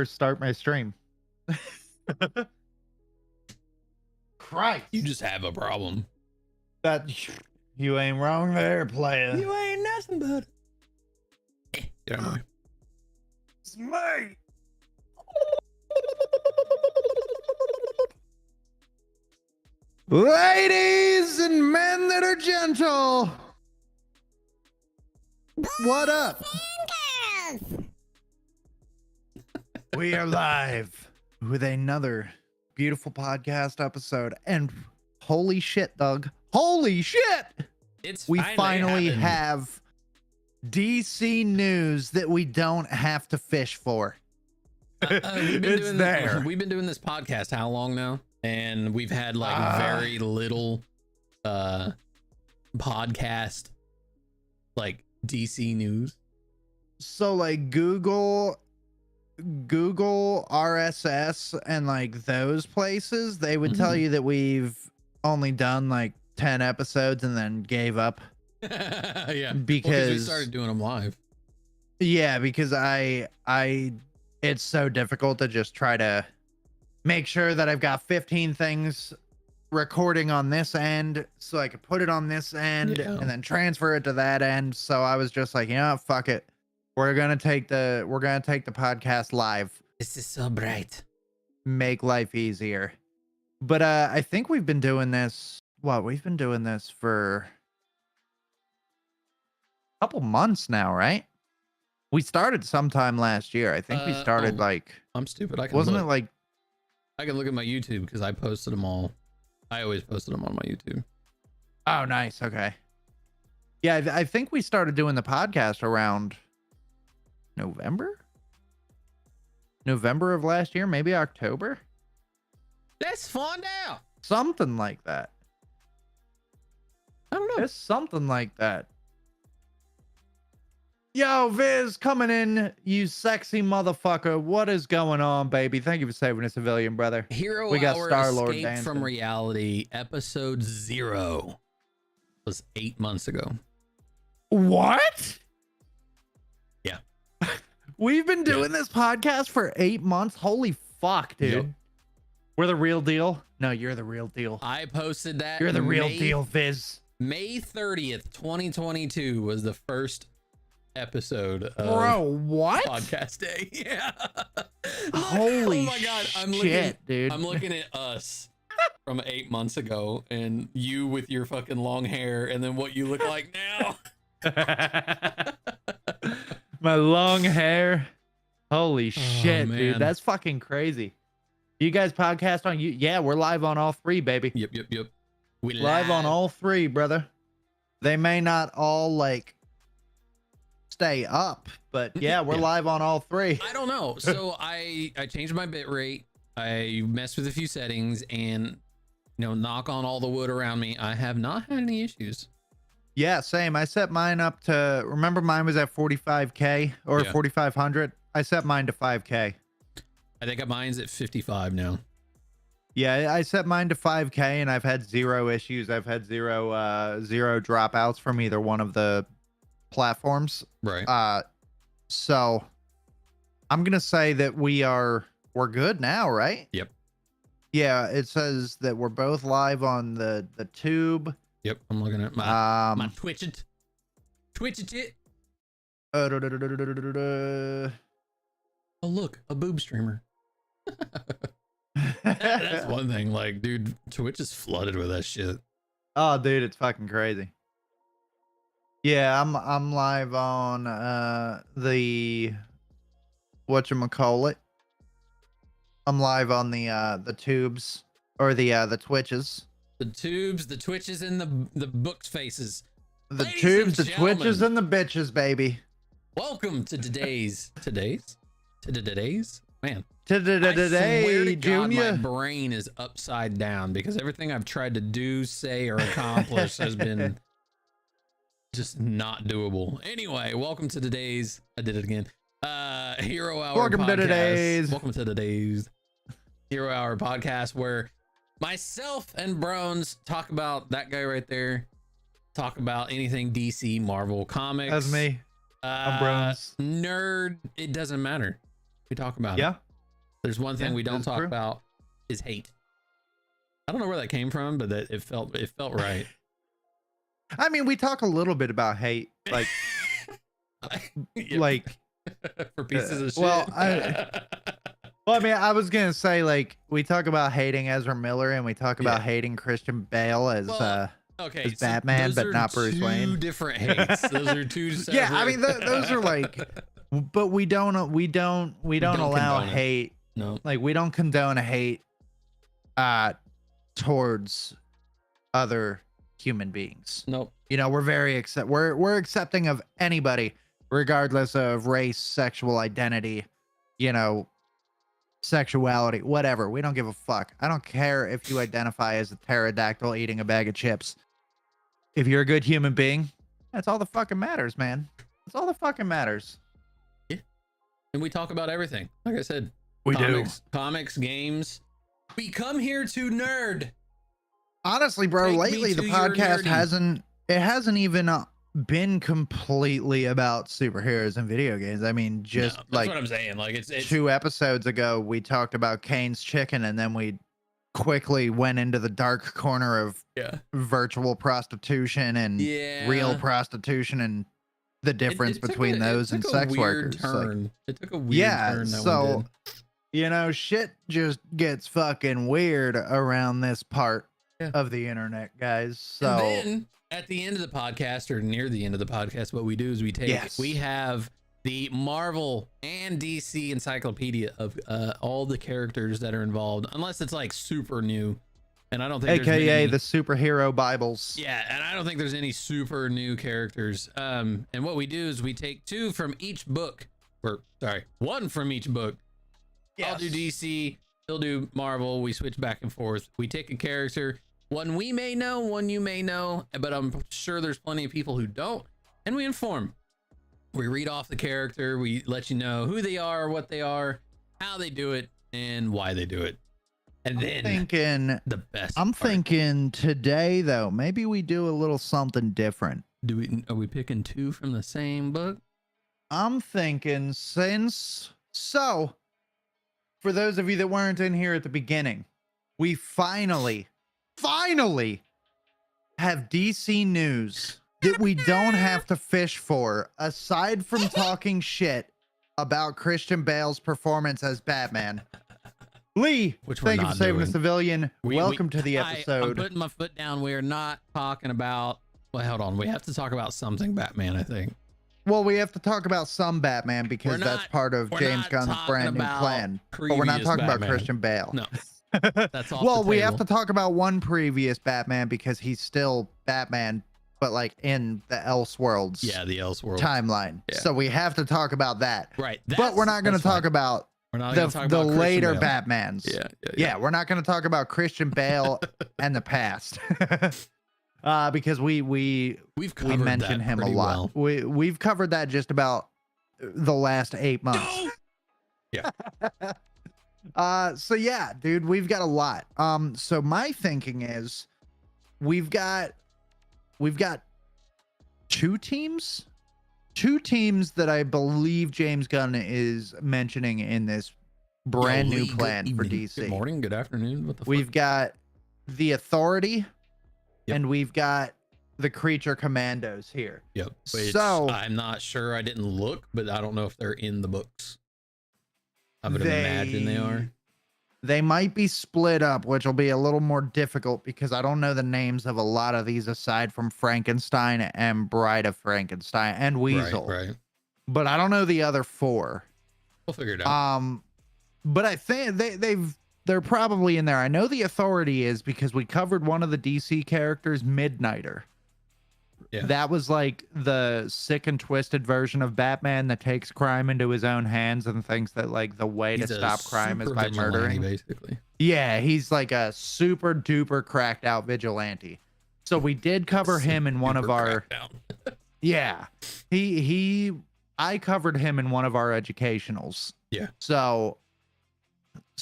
Start my stream. Christ. You just have a problem. That you ain't wrong there, player. You ain't nothing but. Get out of my way. It's me. Ladies and men that are gentle. What up? We are live with another beautiful podcast episode, and holy shit, Doug. Holy shit! We finally have DC news that we don't have to fish for. We've been doing this podcast how long now? And we've had like very little podcast like DC news. So like Google RSS and like those places, they would tell you that we've only done like 10 episodes and then gave up. Yeah, because we started doing them live. Yeah, because I it's so difficult to just try to make sure that I've got 15 things recording on this end so I could put it on this end and then transfer it to that end. So I was just like, you know, fuck it. We're gonna take the podcast live. This is so bright. Make life easier. But I think we've been doing this. Well, we've been doing this for a couple months now, right? We started sometime last year. I think we started like. I'm stupid. I can wasn't look. it like? I can look at my YouTube because I posted them all. I always posted them on my YouTube. Oh, nice. Okay. Yeah, I think we started doing the podcast around November of last year, maybe October. Let's find out. Something like that. I don't know. It's something like that. Yo, Viz, coming in, you sexy motherfucker. What is going on, baby? Thank you for saving a civilian, brother. Hero we got Hour Star-Lord Escape dancing. from Reality, episode 0 was 8 months ago. What? Yeah. We've been doing this podcast for 8 months. Holy fuck, dude. Yep. We're the real deal. No, you're the real deal. I posted that. You're the real deal, Viz. May 30th, 2022 was the first episode of what? podcast day. Yeah. Holy oh my god, dude. I'm looking at us from 8 months ago and you with your fucking long hair and then what you look like now. My long hair. Holy shit, man. dude. That's fucking crazy. You guys podcast on you? Yeah, we're live on all three, baby. Yep. We live on all three, brother. They may not all like stay up, but yeah, we're live on all three. I don't know. So I changed my bit rate. I messed with a few settings and, you know, knock on all the wood around me, I have not had any issues. Yeah, same. I set mine up to, remember mine was at 45K or 4,500. I set mine to 5K. I think mine's at 55 now. Yeah, I set mine to 5K and I've had zero issues. I've had zero dropouts from either one of the platforms. Right. So I'm gonna say that we're good now, right? Yep. Yeah, it says that we're both live on the tube. Yep, I'm looking at my Twitch it. Oh look, a boob streamer. That's one thing. Like, dude, Twitch is flooded with that shit. Oh, dude, it's fucking crazy. Yeah, I'm live on the whatchamacallit. I'm live on the tubes or the Twitches. The tubes, the Twitches, and the books faces. The Ladies tubes, the and gentlemen, Twitches, and the bitches, baby. Welcome to today's man. Today, I swear to God, Junior. my brain is upside down because everything I've tried to do, say, or accomplish has been just not doable. Anyway, welcome to today's. I did it again. Hero Hour. Welcome podcast. to today's. Welcome to today's Hero Hour podcast, where myself and Brones talk about that guy right there. Talk about anything DC, Marvel, comics. That's me. I'm Brones. Nerd. It doesn't matter. We talk about it. Yeah. There's one thing Yeah, we don't that's talk true. about is hate. I don't know where that came from, but it felt right. I mean, we talk a little bit about hate, like, Yep. like, For pieces of shit. well, I mean, I was gonna say, like, we talk about hating Ezra Miller and we talk about Yeah. hating Christian Bale as Well, okay, as Batman, those but are not Bruce two Wayne. different hates. Those are two separate. Yeah, I mean, those are like, but we don't don't allow condone it. hate. No. Like, we don't condone hate towards other human beings. Nope. You know, we're we're accepting of anybody, regardless of race, sexual identity, you know, sexuality, whatever. We don't give a fuck. I don't care if you identify as a pterodactyl eating a bag of chips. If you're a good human being, that's all that fucking matters, man. That's all that fucking matters. Yeah. And we talk about everything. Like I said, We do. Comics, games. We come here to nerd. Honestly, bro, Take me lately the to your podcast nerdy. hasn't even been completely about superheroes and video games. I mean, just No, that's like what I'm saying. Like it's 2 episodes ago, we talked about Kane's Chicken, and then we quickly went into the dark corner of yeah. virtual prostitution and Yeah. real prostitution and the difference It took between those and sex workers. Like, It took a weird yeah, turn. That one so did. you know, shit just gets fucking weird around this part Yeah. of the internet, guys. So And then at the end of the podcast, or near the end of the podcast, what we do is we have the Marvel and DC encyclopedia of all the characters that are involved, unless it's like super new. And I don't think there's AKA many, the superhero Bibles. yeah, and I don't think there's any super new characters. And what we do is we take 2 from each book, or sorry, 1 from each book. Yes. I'll do DC, he'll do Marvel. We switch back and forth. We take a character, one we may know, one you may know, but I'm sure there's plenty of people who don't, and we inform. We read off the character, we let you know who they are, what they are, how they do it, and why they do it. And then the best I'm part. thinking today though, maybe we do a little something different. Are we picking 2 from the same book? I'm thinking for those of you that weren't in here at the beginning, we finally have DC news that we don't have to fish for, aside from talking shit about Christian Bale's performance as Batman. Lee, Which we're thank you for not saving a doing. civilian. Welcome to the I'm episode. putting my foot down. We're not talking about, well, hold on. We have to talk about something Batman, I think. Well, we have to talk about some Batman because that's part of James Gunn's brand new plan. But we're not talking about Christian Bale. No. That's off Well, the we have table. to talk about one previous Batman because he's still Batman, but like in the Elseworlds the Elseworlds timeline. Yeah. So we have to talk about that. Right. But we're not going to talk about We're not gonna talk the about Christian later Bale. Batmans. Yeah. We're not going to talk about Christian Bale and the past. Because we covered mention that him a pretty lot. well. We've covered that just about the last 8 months. Yeah. So yeah, dude, we've got a lot. So my thinking is we've got 2 teams that I believe James Gunn is mentioning in this brand new plan for DC. Good morning, good afternoon. What the We've fuck? got the Authority, Yep. and we've got the Creature Commandos here. Yep. Which So I'm not sure. I didn't look, but I don't know if they're in the books. I would imagine they are. They might be split up, which will be a little more difficult because I don't know the names of a lot of these aside from Frankenstein and Bride of Frankenstein and Weasel. Right. But I don't know the other 4. We'll figure it out. But I think they're probably in there. I know the Authority is because we covered one of the DC characters, Midnighter. Yeah. That was like the sick and twisted version of Batman that takes crime into his own hands and thinks that like the way He's to a stop crime is super by vigilante, murdering. basically. Yeah, he's like a super duper cracked out vigilante. So we did cover him in one of our Yeah. I covered him in one of our educationals. Yeah. So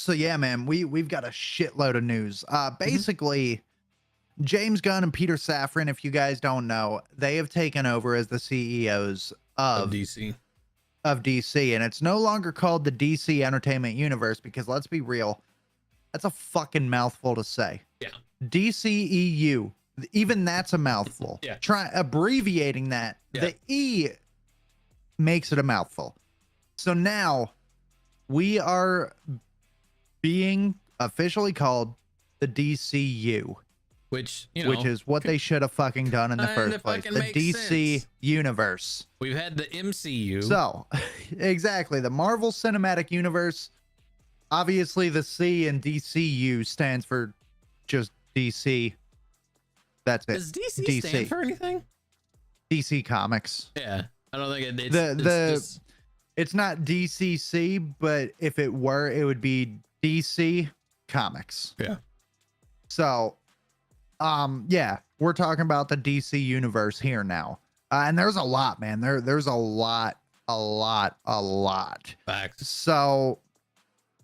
yeah, man, we've got a shitload of news. Basically James Gunn and Peter Safran, if you guys don't know, they have taken over as the CEOs of DC. of DC, and it's no longer called the DC Entertainment Universe because let's be real, that's a fucking mouthful to say. Yeah. DCEU, even that's a mouthful. Yeah. Try abbreviating that. Yeah. The E makes it a mouthful. So now we are being officially called the DCU, which, you know, which is what they should have fucking done in the first place. The DC sense. universe. We've had the MCU. So, exactly, the Marvel Cinematic Universe. Obviously, the C in DCU stands for just DC. That's it. Does DC stand for anything? DC Comics. Yeah, I don't think it's it's not DCC, but if it were, it would be DC Comics. Yeah. So, yeah, we're talking about the DC universe here now. And there's a lot, man. There's a lot. Facts. So,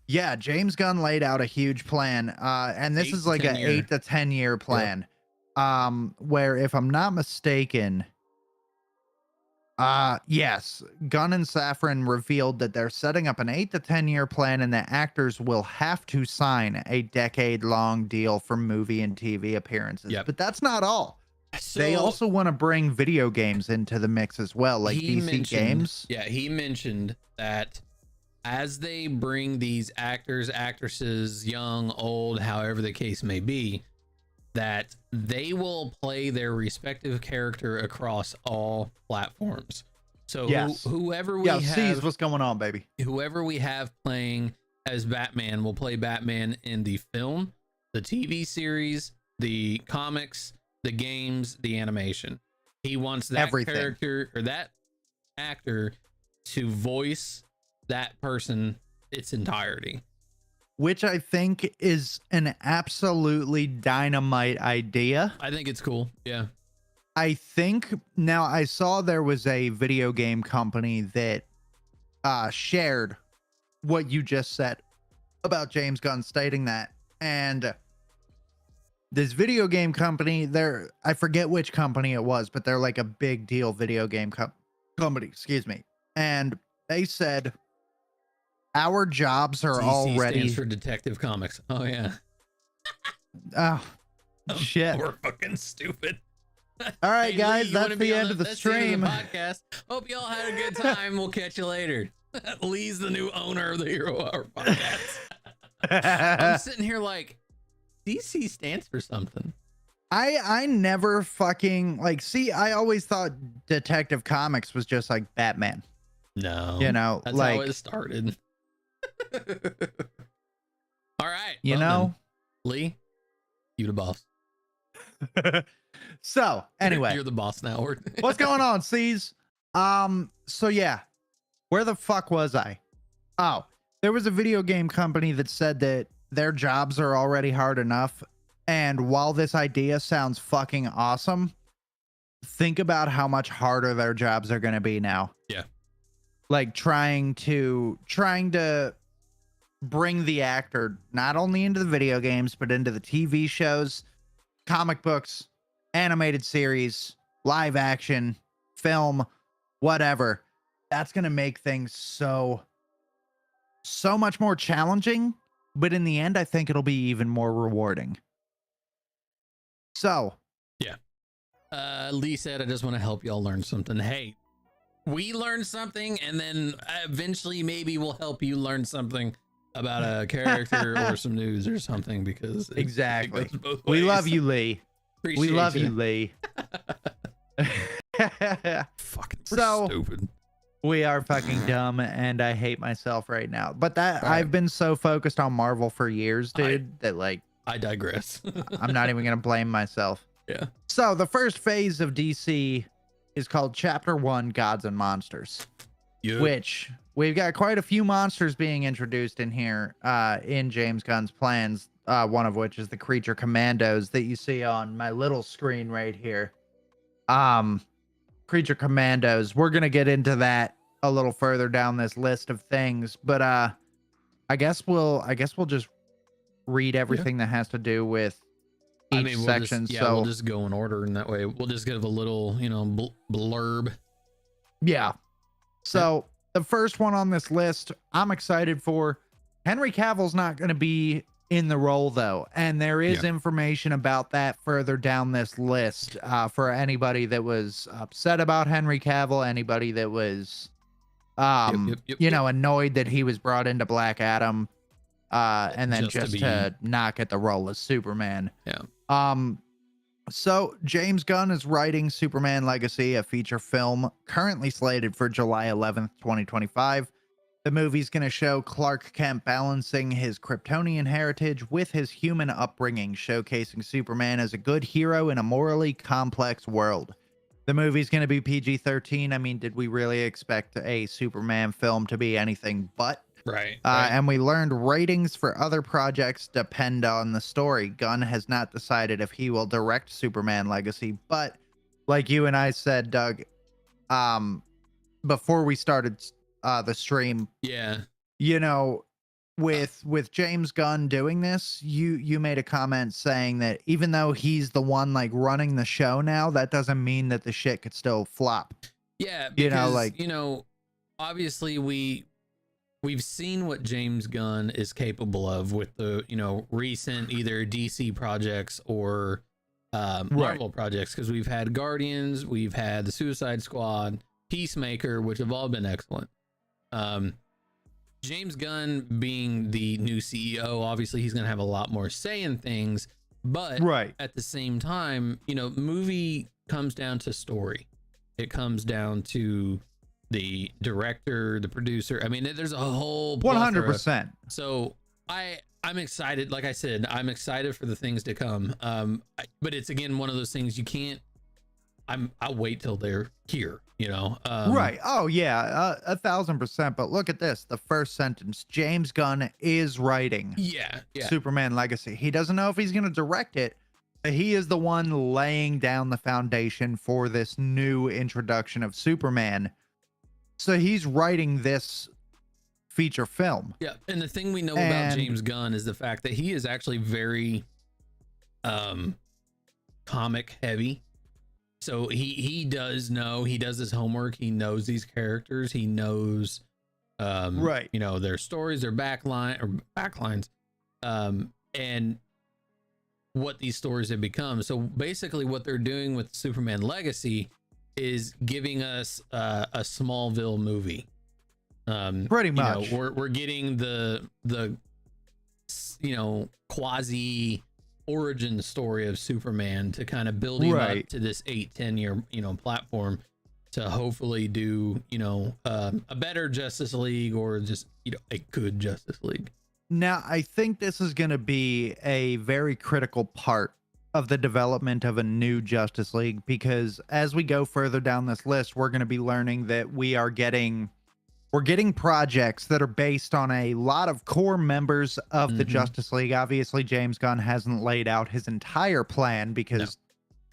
yeah, James Gunn laid out a huge plan. And this is like an 8 to 10 year plan. Yep. Where, if I'm not mistaken, yes, Gunn and Safran revealed that they're setting up an 8 to 10 year plan and that actors will have to sign a decade-long deal for movie and TV appearances. Yep. But that's not all. So, they also want to bring video games into the mix as well, like DC games. Yeah, he mentioned that as they bring these actors, actresses, young, old, however the case may be, that they will play their respective character across all platforms. So yes. Whoever we have, sees what's going on, baby. Whoever we have playing as Batman will play Batman in the film, the TV series, the comics, the games, the animation. He wants that character or that actor to voice that person its entirety. Which I think is an absolutely dynamite idea. I think it's cool. Yeah. I think now I saw there was a video game company that shared what you just said about James Gunn stating that. And this video game company, I forget which company it was, but they're like a big deal video game company, excuse me. And they said, our jobs are DC already stands for Detective Comics. Oh yeah. Oh shit. We're fucking stupid. All right, guys, Lee, that's the end of the stream. Podcast. Hope y'all had a good time. We'll catch you later. Lee's the new owner of the Hero Hour podcast. I'm sitting here like, DC stands for something. I never fucking see, I always thought Detective Comics was just like Batman. No. You know, that's how it started. All right. You know, then, Lee, you the boss. So anyway, you're the boss now. What's going on, C's? So yeah, where the fuck was I? Oh, there was a video game company that said that their jobs are already hard enough. And while this idea sounds fucking awesome, think about how much harder their jobs are going to be now. Yeah. Like trying to bring the actor not only into the video games, but into the TV shows, comic books, animated series, live action, film, whatever. That's going to make things so much more challenging. But in the end, I think it'll be even more rewarding. So. Yeah. Lee said, I just want to help y'all learn something. Hey, we learned something, and then eventually maybe we'll help you learn something about a character or some news or something, because exactly. We love you, Lee. Appreciate we love you, Lee. Fucking so stupid. We are fucking dumb, and I hate myself right now. But that I've been so focused on Marvel for years, dude, that I digress. I'm not even gonna blame myself. Yeah. So the first phase of DC is called Chapter 1, Gods and Monsters. Yep. Which we've got quite a few monsters being introduced in here in James Gunn's plans. One of which is the creature commandos that you see on my little screen right here. Creature commandos. We're gonna get into that a little further down this list of things, but I guess we'll just read everything that has to do with each section. We'll just go in order, and that way we'll just give a little, blurb. Yeah. So the first one on this list, I'm excited for. Henry Cavill's not going to be in the role though, and there is information about that further down this list for anybody that was upset about Henry Cavill, anybody that was annoyed that he was brought into Black Adam and then just to not get the role as Superman. So James Gunn is writing Superman Legacy, a feature film currently slated for July 11th, 2025. The movie's going to show Clark Kent balancing his Kryptonian heritage with his human upbringing, showcasing Superman as a good hero in a morally complex world. The movie's going to be PG-13. I mean, did we really expect a Superman film to be anything but? Right. And we learned ratings for other projects depend on the story. Gunn has not decided if he will direct Superman Legacy, but like you and I said, Doug, before we started the stream, with James Gunn doing this, you made a comment saying that even though he's the one like running the show now, that doesn't mean that the shit could still flop. Because obviously we've seen what James Gunn is capable of with the recent either DC projects or Marvel projects, because we've had Guardians, we've had the Suicide Squad, Peacemaker, which have all been excellent. James Gunn being the new CEO, obviously he's going to have a lot more say in things, but at the same time, movie comes down to story. It comes down to the director, the producer. I mean, there's a whole 100%. So I'm excited. Like I said, I'm excited for the things to come. But it's again one of those things you can't. I'll wait till they're here. Oh yeah, 1,000%. But look at this. The first sentence: James Gunn is writing. Superman Legacy. He doesn't know if he's going to direct it. But he is the one laying down the foundation for this new introduction of Superman. So he's writing this feature film. Yeah, and the thing we know about James Gunn is the fact that he is actually very comic heavy. So he does his homework. He knows these characters. He knows their stories, their backlines, and what these stories have become. So basically what they're doing with Superman Legacy is giving us a Smallville movie. Pretty much. We're getting the quasi origin story of Superman to kind of build him up to this 8-10 year platform to hopefully do a better Justice League, or just a good Justice League. Now I think this is going to be a very critical part of the development of a new Justice League, because as we go further down this list, we're going to be learning that we're getting projects that are based on a lot of core members of the Justice League. Obviously, James Gunn hasn't laid out his entire plan, because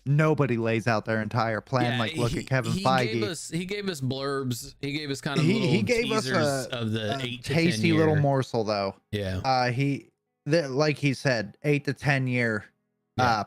nobody lays out their entire plan. Look at Kevin Feige. He gave us blurbs. He gave us kind of he gave us of the 8 to tasty 10 year. Little morsel though. Like he said, 8 to 10 year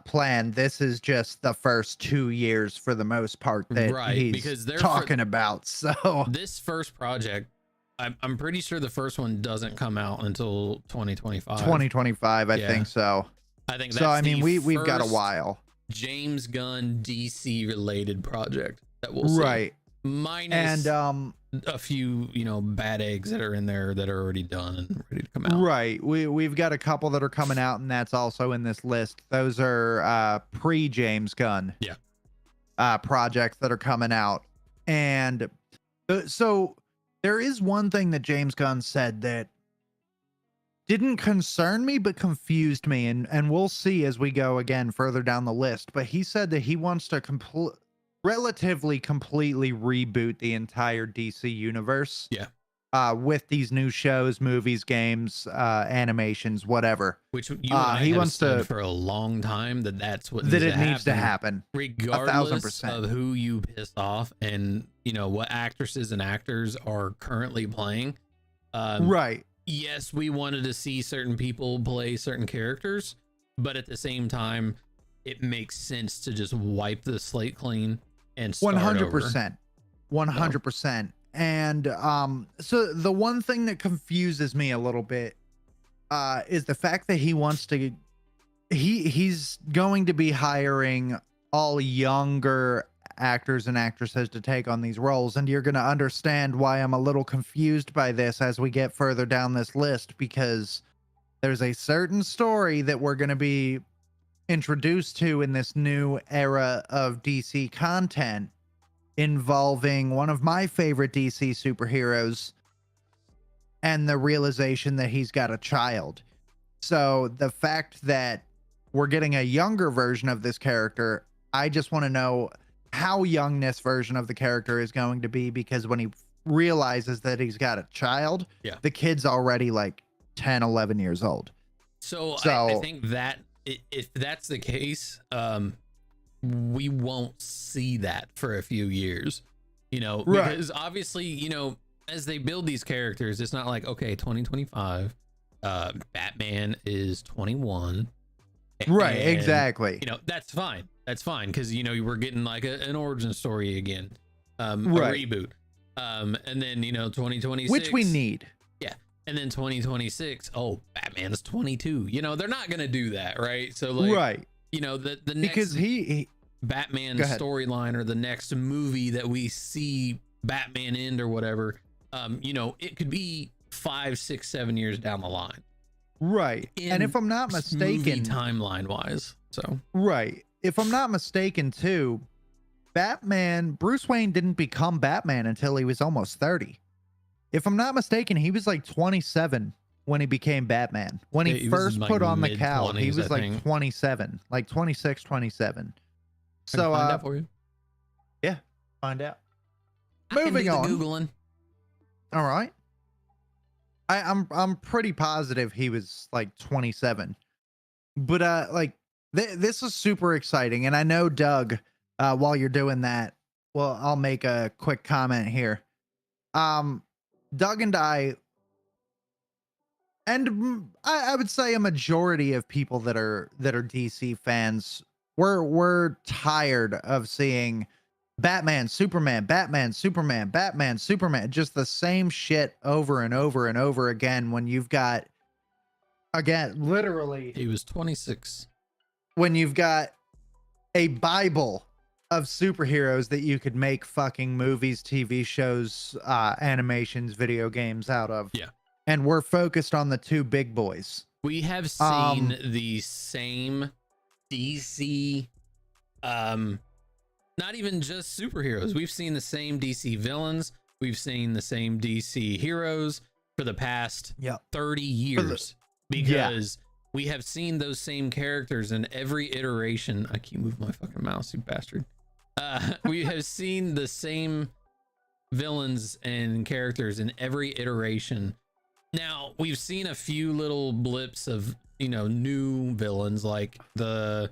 plan. This is just the first 2 years for the most part that he's talking about. So this first project, I'm pretty sure the first one doesn't come out until 2025. I think so. I think so. I mean, we've got a while. James Gunn DC related project that we'll see. Minus and a few bad eggs that are in there that are already done and ready to come out. We've got a couple that are coming out, and that's also in this list. Those are pre James Gunn projects that are coming out. And so there is one thing that James Gunn said that didn't concern me but confused me, and we'll see as we go again further down the list. But he said that he wants to relatively completely reboot the entire DC universe. With these new shows, movies, games, animations, whatever. Which you and I have said for a long time that's what needs to happen. Regardless of who you piss off and what actresses and actors are currently playing. Yes, we wanted to see certain people play certain characters, but at the same time, it makes sense to just wipe the slate clean and start 100%. 100%. And so the one thing that confuses me a little bit is the fact that he wants to he's going to be hiring all younger actors and actresses to take on these roles, and you're going to understand why I'm a little confused by this as we get further down this list, because there's a certain story that we're going to be introduced to in this new era of DC content involving one of my favorite DC superheroes and the realization that he's got a child. So the fact that we're getting a younger version of this character, I just want to know how young this version of the character is going to be, because when he realizes that he's got a child, the kid's already like 10, 11 years old. So I think that if that's the case, we won't see that for a few years, because obviously, as they build these characters, it's not like, okay, 2025, Batman is 21. Right, and, exactly. That's fine. That's fine, because we're getting like an origin story again, a reboot, and then 2026, which we need. Yeah, and then 2026. Oh, Batman's 22. They're not gonna do that, right? So like, the next, because he Batman storyline or the next movie that we see Batman in or whatever, it could be 5, 6, 7 years down the line. Right. And if I'm not mistaken, timeline wise. So, if I'm not mistaken too, Bruce Wayne didn't become Batman until he was almost 30. If I'm not mistaken, he was like 27 when he became Batman. When he first put on the cowl, he was like 27, like 26, 27. So, find out for you. Yeah, find out. Moving on. Googling. All right. I'm pretty positive he was like 27, but this is super exciting, and I know Doug. While you're doing that, well, I'll make a quick comment here. Doug and I would say a majority of people that are DC fans, we're tired of seeing Batman, Superman, Batman, Superman, Batman, Superman, just the same shit over and over and over again. When you've got, again, literally, he was 26. When you've got a Bible of superheroes that you could make fucking movies, TV shows, animations, video games out of. Yeah. And we're focused on the two big boys. We have seen the same DC, not even just superheroes. We've seen the same DC villains. We've seen the same DC heroes for the past 30 years, because we have seen those same characters in every iteration. I keep moving my fucking mouse, you bastard. We have seen the same villains and characters in every iteration. Now, we've seen a few little blips of, new villains, like the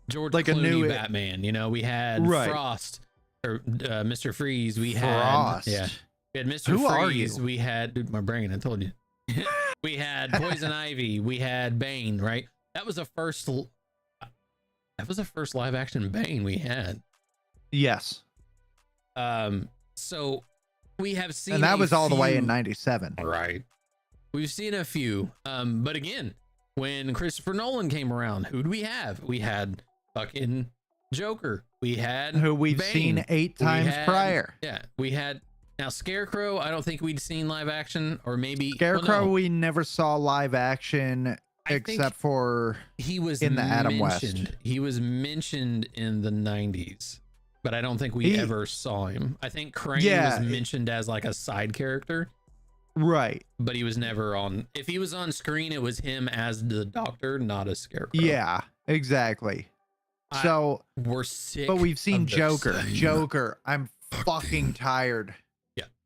George Clooney a new Batman. We had Frost, or Mr. Freeze. We Frost. had we had Mr. Who Freeze. are you? We had, dude, my brain, I told you. We had Poison Ivy. We had Bane. Right, that was the first live action Bane we had. Yes. So we have seen, and that was all the way in 97. Right. We've seen a few. But again, when Christopher Nolan came around, who do we have? We had fucking Joker. We had who we've Bane. Seen 8 times prior. Yeah, we had. Now Scarecrow, I don't think we'd seen live action, or maybe Scarecrow, we never saw live action except for he was in the Adam West. He was mentioned in the 90s, but I don't think we ever saw him. I think Crane was mentioned as like a side character. Right. But he was never on. If he was on screen, it was him as the Doctor, not a Scarecrow. Yeah, exactly. So we're sick. But we've seen Joker. Joker. I'm fucking tired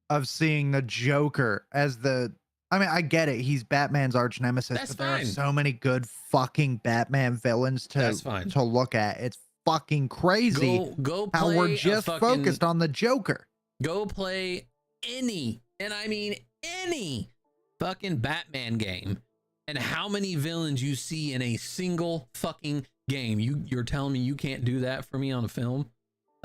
of seeing the Joker as the. I mean, I get it. He's Batman's arch nemesis, but there are so many good fucking Batman villains to look at. It's fucking crazy. Go play how we're just focused on the Joker. Go play any, and I mean any, fucking Batman game, and how many villains you see in a single fucking game. You're telling me you can't do that for me on a film?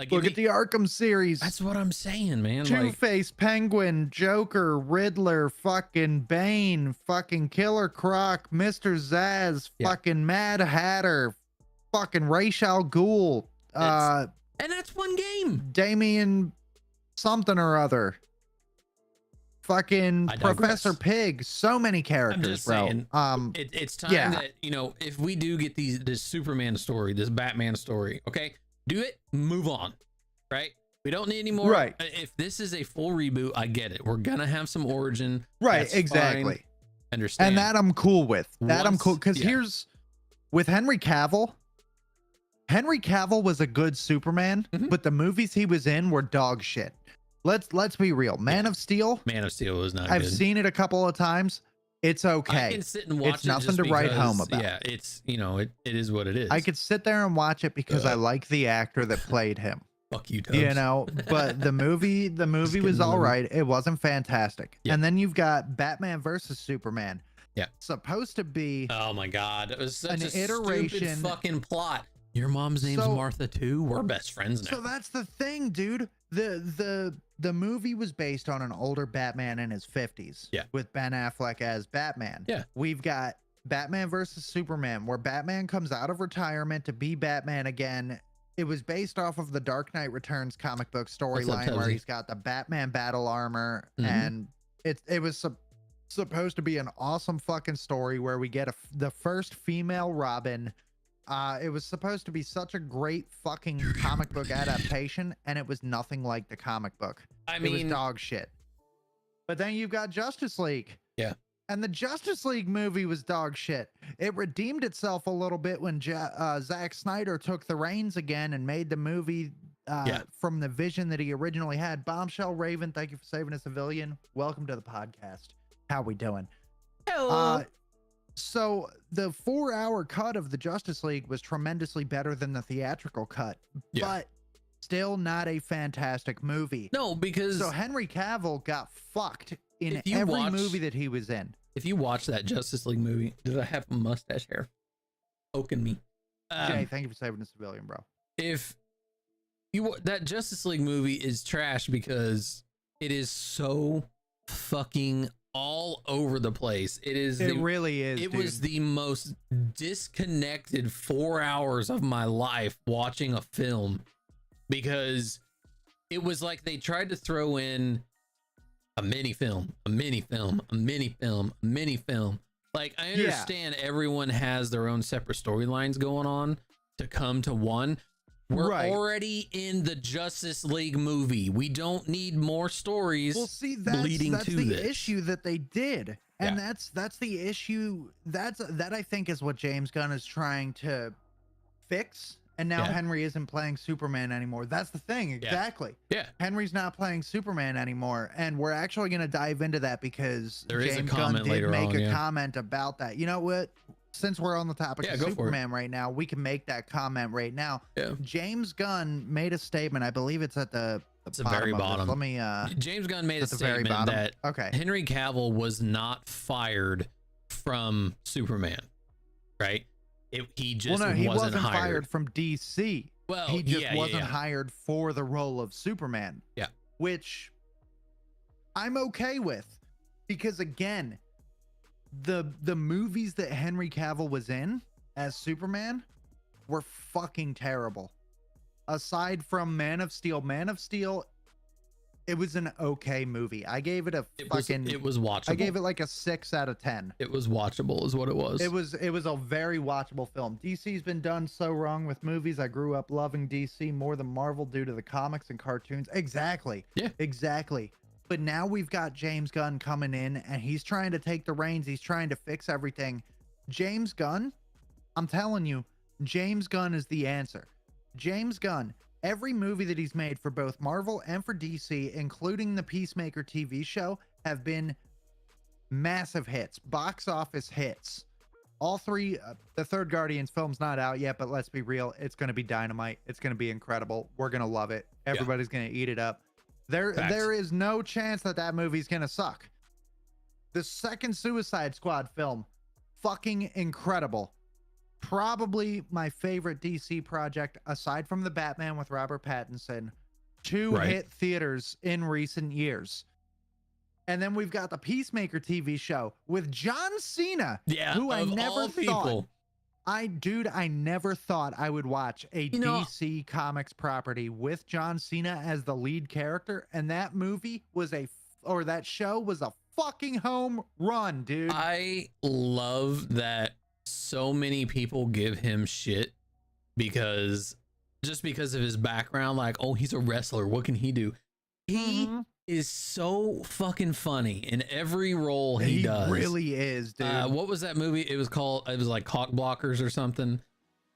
Like, Look at the Arkham series. that's what I'm saying, man. Like, Two-Face, Penguin, Joker, Riddler, fucking Bane, fucking Killer Croc, Mr. Zaz, Yeah. fucking Mad Hatter, fucking Ra's al Ghul, and that's one game. Damien something or other. Fucking I digress. Professor Pig. So many characters, bro. Saying, it's time that, you know, if we do get this Superman story, this Batman story, okay, do it, move on, right? We don't need any more. Right. If this is a full reboot, I get it. We're gonna have some origin. Right, That's exactly. fine. Understand. And that I'm cool with. I'm cool because yeah. here's with Henry Cavill. Henry Cavill was a good Superman, but the movies he was in were dog shit. Let's be real. Man of Steel is not I've good. seen it a couple of times. It's okay. I can sit and watch it's nothing just to write because, home about. Yeah, it's, you know, it is what it is. I could sit there and watch it because I like the actor that played him. Fuck you, Dubs. You know, but the movie was all right. It wasn't fantastic. Yeah. And then you've got Batman versus Superman. Yeah. Supposed to be Oh my god, it was such an a iteration. stupid fucking plot. Your mom's name's Martha too. We're best friends now. So that's the thing, dude. The movie was based on an older Batman in his 50s. Yeah. With Ben Affleck as Batman. Yeah. We've got Batman versus Superman, where Batman comes out of retirement to be Batman again. It was based off of the Dark Knight Returns comic book storyline where he's got the Batman battle armor, and it was supposed to be an awesome fucking story where we get the first female Robin. It was supposed to be such a great fucking comic book adaptation, and it was nothing like the comic book. It was dog shit. But then you've got Justice League. Yeah. And the Justice League movie was dog shit. It redeemed itself a little bit when Zack Snyder took the reins again and made the movie from the vision that he originally had. Bombshell Raven, thank you for saving a civilian. Welcome to the podcast. How we doing? Hello. So the 4-hour cut of the Justice League was tremendously better than the theatrical cut, but still not a fantastic movie. No, because so Henry Cavill got fucked in every movie that he was in. If you watch that Justice League movie, did I have a mustache hair poking me? Jay, thank you for saving the civilian, bro. If you that Justice League movie is trash because it is so fucking all over the place. It really is. It was the most disconnected 4 hours of my life watching a film, because it was like they tried to throw in a mini film, a mini film, a mini film, a mini film. Like, I understand everyone has their own separate storylines going on to come to one. We're already in the Justice League movie. We don't need more stories. Well, see, leading that's to the this issue that they did, and that's the issue. That I think is what James Gunn is trying to fix. And now Henry isn't playing Superman anymore. That's the thing, exactly. Yeah. Henry's not playing Superman anymore, and we're actually going to dive into that because there is James a comment Gunn did later make on, a comment about that. You know what? Since we're on the topic of Superman right now, we can make that comment right now. Yeah. James Gunn made a statement. I believe it's at the very bottom. Let me. James Gunn made a statement that Henry Cavill was not fired from Superman, right? He just wasn't fired from DC. Well, he just wasn't hired for the role of Superman. Yeah. Which I'm okay with, because again, the movies that Henry Cavill was in as Superman were fucking terrible. Aside from Man of Steel, it was an okay movie. I gave it it was watchable. I gave it like a 6 out of 10. It was watchable is what it was. It was a very watchable film. DC's been done so wrong with movies. I grew up loving DC more than Marvel due to the comics and cartoons. Exactly. Yeah. Exactly. But now we've got James Gunn coming in, and he's trying to take the reins. He's trying to fix everything. James Gunn, I'm telling you, James Gunn is the answer. James Gunn, every movie that he's made for both Marvel and for DC, including the Peacemaker TV show, have been massive hits, box office hits. All three, the third Guardians film's not out yet, but let's be real, it's going to be dynamite. It's going to be incredible. We're going to love it. Everybody's going to eat it up. There is no chance that movie's going to suck. The second Suicide Squad film, fucking incredible. probably my favorite DC project aside from the Batman with Robert Pattinson to hit theaters in recent years. And then we've got the Peacemaker TV show with John Cena, who I never thought. I never thought I would watch a DC Comics property with John Cena as the lead character, and that movie was that show was a fucking home run, dude. I love that so many people give him shit because of his background, like, oh, he's a wrestler, what can he do? He is so fucking funny in every role he does. He really is, dude. What was that movie? It was like Cock Blockers or something,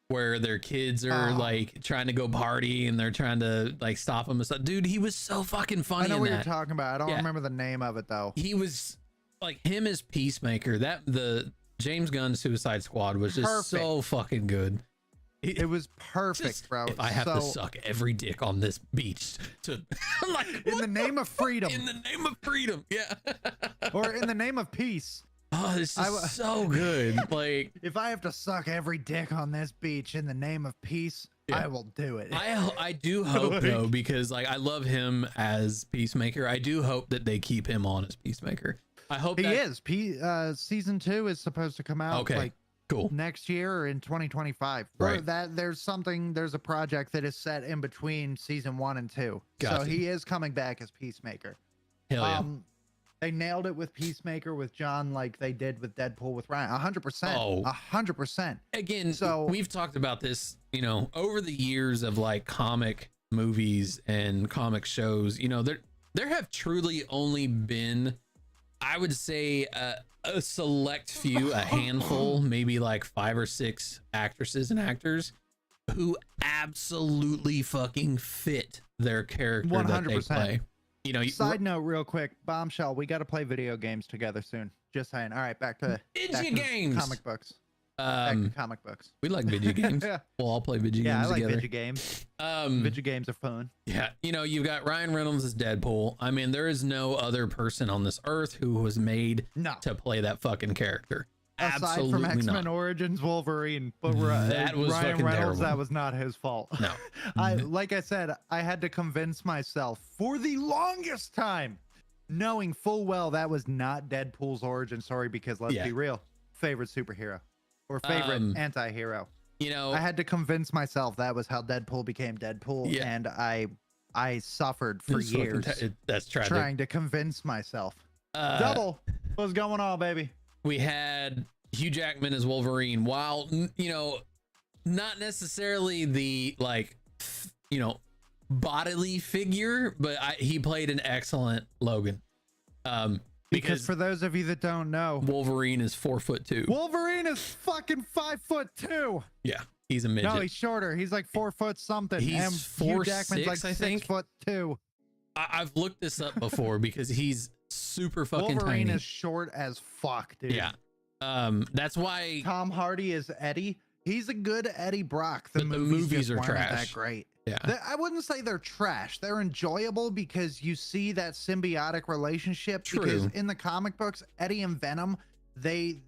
where their kids are like trying to go party and they're trying to like stop him and stuff. Dude, he was so fucking funny. I know what you're talking about. I don't remember the name of it though. He was like, him as Peacemaker. The James Gunn Suicide Squad was just so fucking good. It was perfect, bro. If I have to suck every dick on this beach to like, in the name of freedom. In the name of freedom, yeah. Or in the name of peace. Oh, this is so good. Like, if I have to suck every dick on this beach in the name of peace, I will do it. I do hope though, because like I love him as Peacemaker. I do hope that they keep him on as Peacemaker. I hope he is. Season 2 is supposed to come out. Okay. Like, cool. Next year or in 2025. Right. There's a project that is set in between season 1 and 2. Gotcha. So he is coming back as Peacemaker. Hell yeah. They nailed it with Peacemaker with John, like they did with Deadpool with Ryan. 100%. Oh, 100%. Again, so we've talked about this, over the years of like comic movies and comic shows. There have truly only been, I would say, a select few, a handful, maybe like 5 or 6 actresses and actors who absolutely fucking fit their character 100%. That they play. Side note real quick, Bombshell, we got to play video games together soon. Just saying. All right, back to games. Comic books. Back to comic books. We like video games. We'll all play video games together. Yeah, I like video games. Video games are fun. Yeah, you've got Ryan Reynolds as Deadpool. I mean, there is no other person on this earth who was made to play that fucking character. Aside from X-Men Origins Wolverine, but that was Ryan Reynolds, terrible. That was not his fault. No. Like I said, I had to convince myself for the longest time, knowing full well that was not Deadpool's origin story, because let's be real, favorite superhero or favorite anti-hero. I had to convince myself that was how Deadpool became Deadpool, and I suffered for years. That's tragic. Trying to convince myself. Double, what's going on, baby? We had Hugh Jackman as Wolverine. While not necessarily the bodily figure, but he played an excellent Logan. Because for those of you that don't know, Wolverine is 4'2". Wolverine is fucking 5'2". Yeah, he's a midget. No, he's shorter. He's like 4 foot something. He's and 4'6", like I think. 6'2". I've looked this up before because he's super fucking Wolverine tiny. is short as fuck, dude. Yeah. That's why Tom Hardy is Eddie. He's a good Eddie Brock. The movies are trash. That great. Yeah. I wouldn't say they're trash. They're enjoyable because you see that symbiotic relationship. True. Because in the comic books, Eddie and Venom, they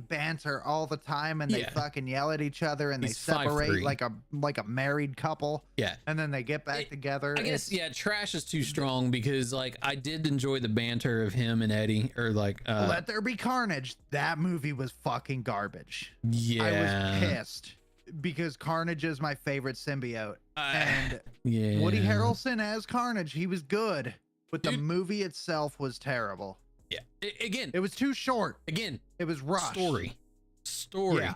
banter all the time and they fucking yell at each other and they separate like a married couple. Yeah. And then they get back together. I guess trash is too strong, because like I did enjoy the banter of him and Eddie, or like Let There Be Carnage. That movie was fucking garbage. Yeah. I was pissed because Carnage is my favorite symbiote. And Woody Harrelson as Carnage, he was good, but the movie itself was terrible. Yeah. Again, it was too short. Again, it was rushed. Story. Yeah.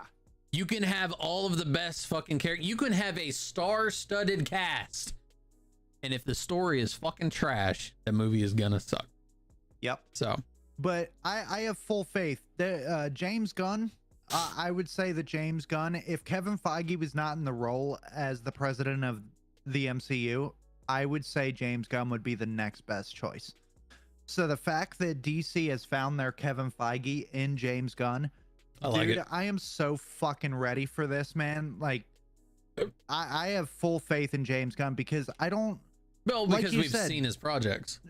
You can have all of the best fucking characters. You can have a star-studded cast, and if the story is fucking trash, the movie is gonna suck. Yep. So, but I have full faith that James Gunn. I would say that James Gunn, if Kevin Feige was not in the role as the president of the MCU, I would say James Gunn would be the next best choice. So the fact that DC has found their Kevin Feige in James Gunn, dude, I am so fucking ready for this, man. Like, I have full faith in James Gunn because I don't. Well, because we've seen his projects.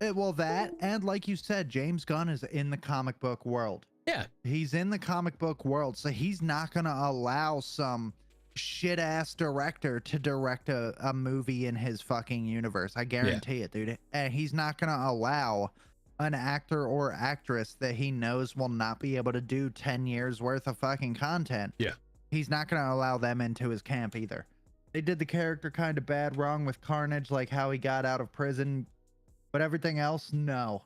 Well, that, and like you said, James Gunn is in the comic book world. Yeah. He's in the comic book world, so he's not going to allow some shit ass director to direct a movie in his fucking universe. I guarantee it, dude. And he's not going to allow an actor or actress that he knows will not be able to do 10 years worth of fucking content. Yeah. He's not going to allow them into his camp either. They did the character kind of bad wrong with Carnage, like how he got out of prison, but everything else, no.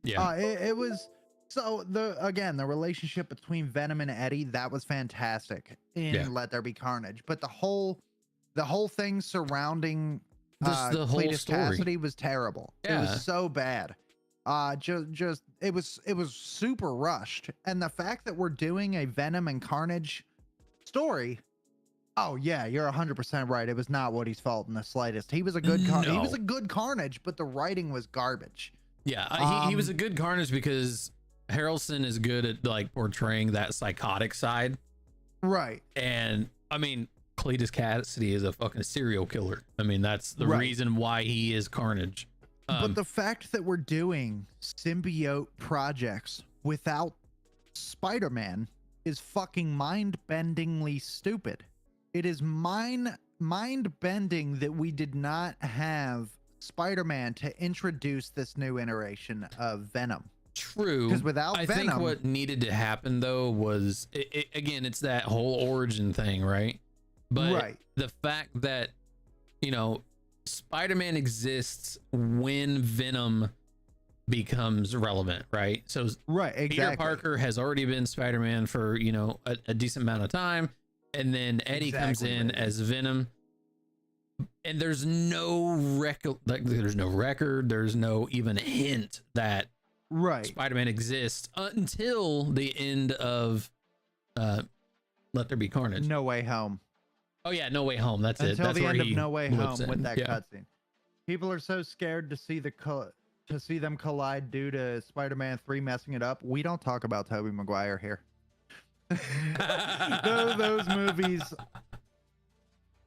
Yeah. It was so the relationship between Venom and Eddie, that was fantastic in Let There Be Carnage, but the whole thing surrounding the whole Cletus story. Cassidy was terrible. Yeah. It was so bad. Just it was super rushed, and the fact that we're doing a Venom and Carnage story. Oh yeah, you're 100% right. It was not Woody's fault in the slightest. He was a good he was a good Carnage, but the writing was garbage. Yeah, he was a good Carnage because Harrelson is good at like portraying that psychotic side. Right. And I mean, Cletus Cassidy is a fucking serial killer. I mean, that's the reason why he is Carnage. But the fact that we're doing symbiote projects without Spider-Man is fucking mind-bendingly stupid. It is mind-bending that we did not have Spider-Man to introduce this new iteration of Venom. True. Because without I Venom, think what needed to happen though was again, it's that whole origin thing, right? But the fact that, you know, Spider-Man exists when Venom becomes relevant, right? So exactly. Peter Parker has already been Spider-Man for, you know, a decent amount of time, and then Eddie comes in as Venom. And there's no record, there's no even hint that Spider-Man exists until the end of Let There Be Carnage. No Way Home. Oh yeah, No Way Home. That's until it. That's the where end of he No Way Home in. with that cutscene. People are so scared to see them collide due to Spider-Man 3 messing it up. We don't talk about Tobey Maguire here. those movies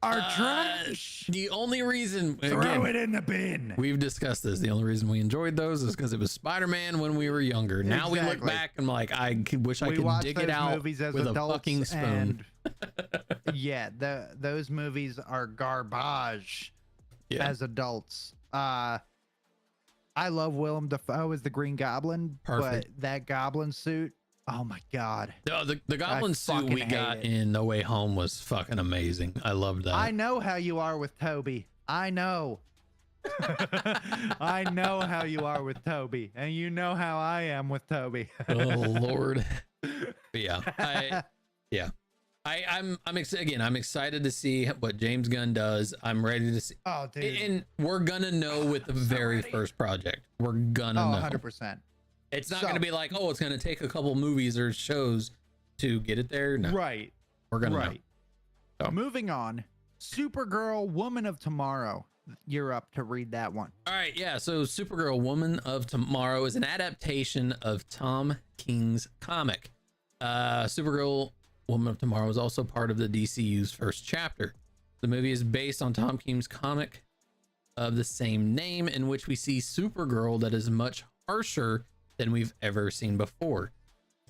are trash. The only reason, throw it in the bin. We've discussed this. The only reason we enjoyed those is because it was Spider-Man when we were younger. Now we look back and I'm like, wish I could dig it out with a fucking spoon. Yeah, those movies are garbage as adults. I love Willem Dafoe as the Green Goblin, but that Goblin suit. Oh my god. No, the Goblin suit we got in No Way Home was fucking amazing. I loved that. I know how you are with Toby. I know. I know how you are with Toby, and you know how I am with Toby. Oh Lord. But I'm excited to see what James Gunn does. I'm ready to see. Oh, dude. And we're gonna know with the very first project. We're gonna know. 100%. It's not going to be like, oh, it's going to take a couple movies or shows to get it there. No. Right. We're going to know. So. Moving on. Supergirl, Woman of Tomorrow. You're up to read that one. All right. Yeah. So Supergirl, Woman of Tomorrow is an adaptation of Tom King's comic. Supergirl, Woman of Tomorrow is also part of the DCU's first chapter. The movie is based on Tom King's comic of the same name, in which we see Supergirl that is much harsher than we've ever seen before.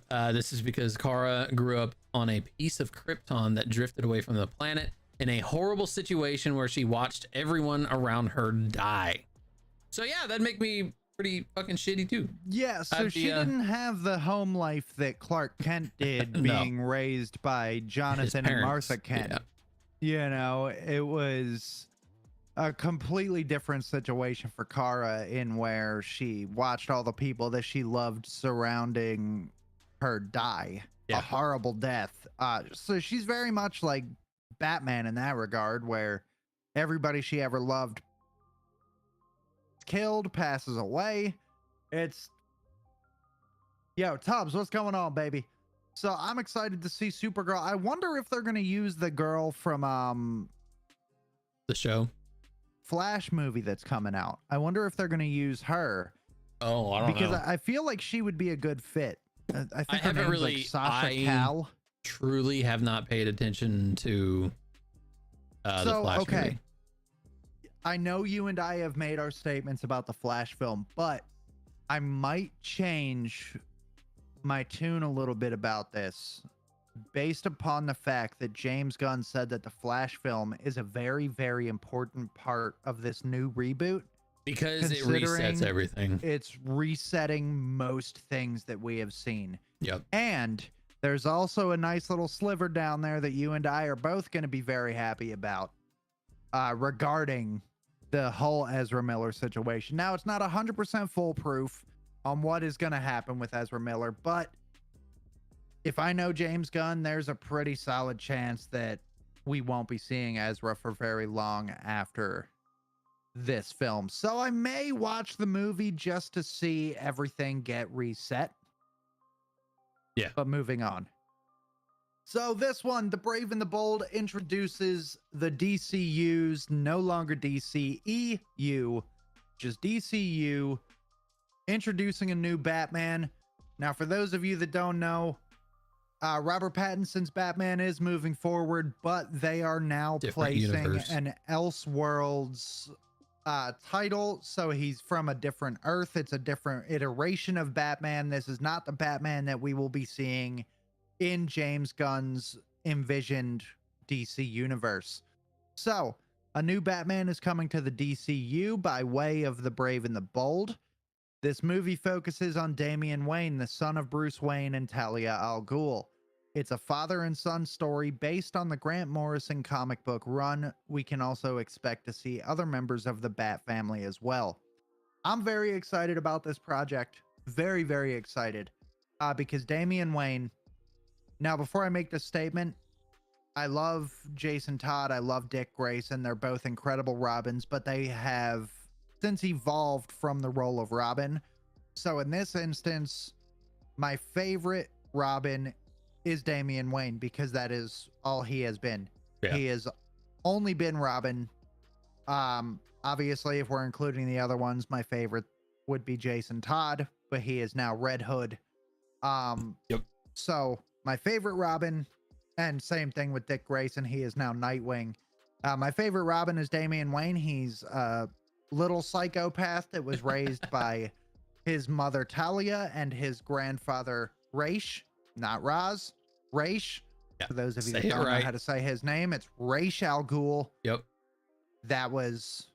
This is because Kara grew up on a piece of Krypton that drifted away from the planet in a horrible situation where she watched everyone around her die. So yeah, that'd make me pretty fucking shitty too. Yeah, so she didn't have the home life that Clark Kent did, being raised by Jonathan and Martha Kent. You know, it was a completely different situation for Kara, in where she watched all the people that she loved surrounding her die a horrible death. So she's very much like Batman in that regard, where everybody she ever loved killed, passes away. It's Tubbs, what's going on, baby? So I'm excited to see Supergirl. I wonder if they're gonna use the girl from the show Flash movie that's coming out. I wonder if they're going to use her. Oh, I don't know. Because I feel like she would be a good fit. I think her name's really, like Sasha Cal. Truly have not paid attention to the Flash movie. I know you and I have made our statements about the Flash film, but I might change my tune a little bit about this based upon the fact that James Gunn said that the Flash film is a very, very important part of this new reboot. Because it resets everything. It's resetting most things that we have seen. Yep. And there's also a nice little sliver down there that you and I are both going to be very happy about regarding the whole Ezra Miller situation. Now, it's not 100% foolproof on what is going to happen with Ezra Miller, but if I know James Gunn, there's a pretty solid chance that we won't be seeing Ezra for very long after this film. So I may watch the movie just to see everything get reset. Yeah. But moving on. So this one, The Brave and the Bold, introduces the DCU's no longer DCEU, just DCU, introducing a new Batman. Now, for those of you that don't know, Robert Pattinson's Batman is moving forward, but they are now placing an Elseworlds title. So he's from a different Earth. It's a different iteration of Batman. This is not the Batman that we will be seeing in James Gunn's envisioned DC universe. So a new Batman is coming to the DCU by way of The Brave and the Bold. This movie focuses on Damian Wayne, the son of Bruce Wayne and Talia al Ghul. It's a father and son story based on the Grant Morrison comic book run. We can also expect to see other members of the Bat family as well. I'm very excited about this project. Very, very excited. Because Damian Wayne... Now, before I make this statement, I love Jason Todd. I love Dick Grayson. They're both incredible Robins, but they have since evolved from the role of Robin. So in this instance, my favorite Robin is Damian Wayne because that is all he has been. Yeah. He has only been Robin. Obviously, if we're including the other ones, my favorite would be Jason Todd, but he is now Red Hood. Yep. So my favorite Robin, and same thing with Dick Grayson, he is now Nightwing. My favorite Robin is Damian Wayne. He's a little psychopath that was raised by his mother Talia and his grandfather Raish. Not Raz, Raish. Yeah. For those of you that don't know how to say his name, it's Raish al Ghul. Yep. That was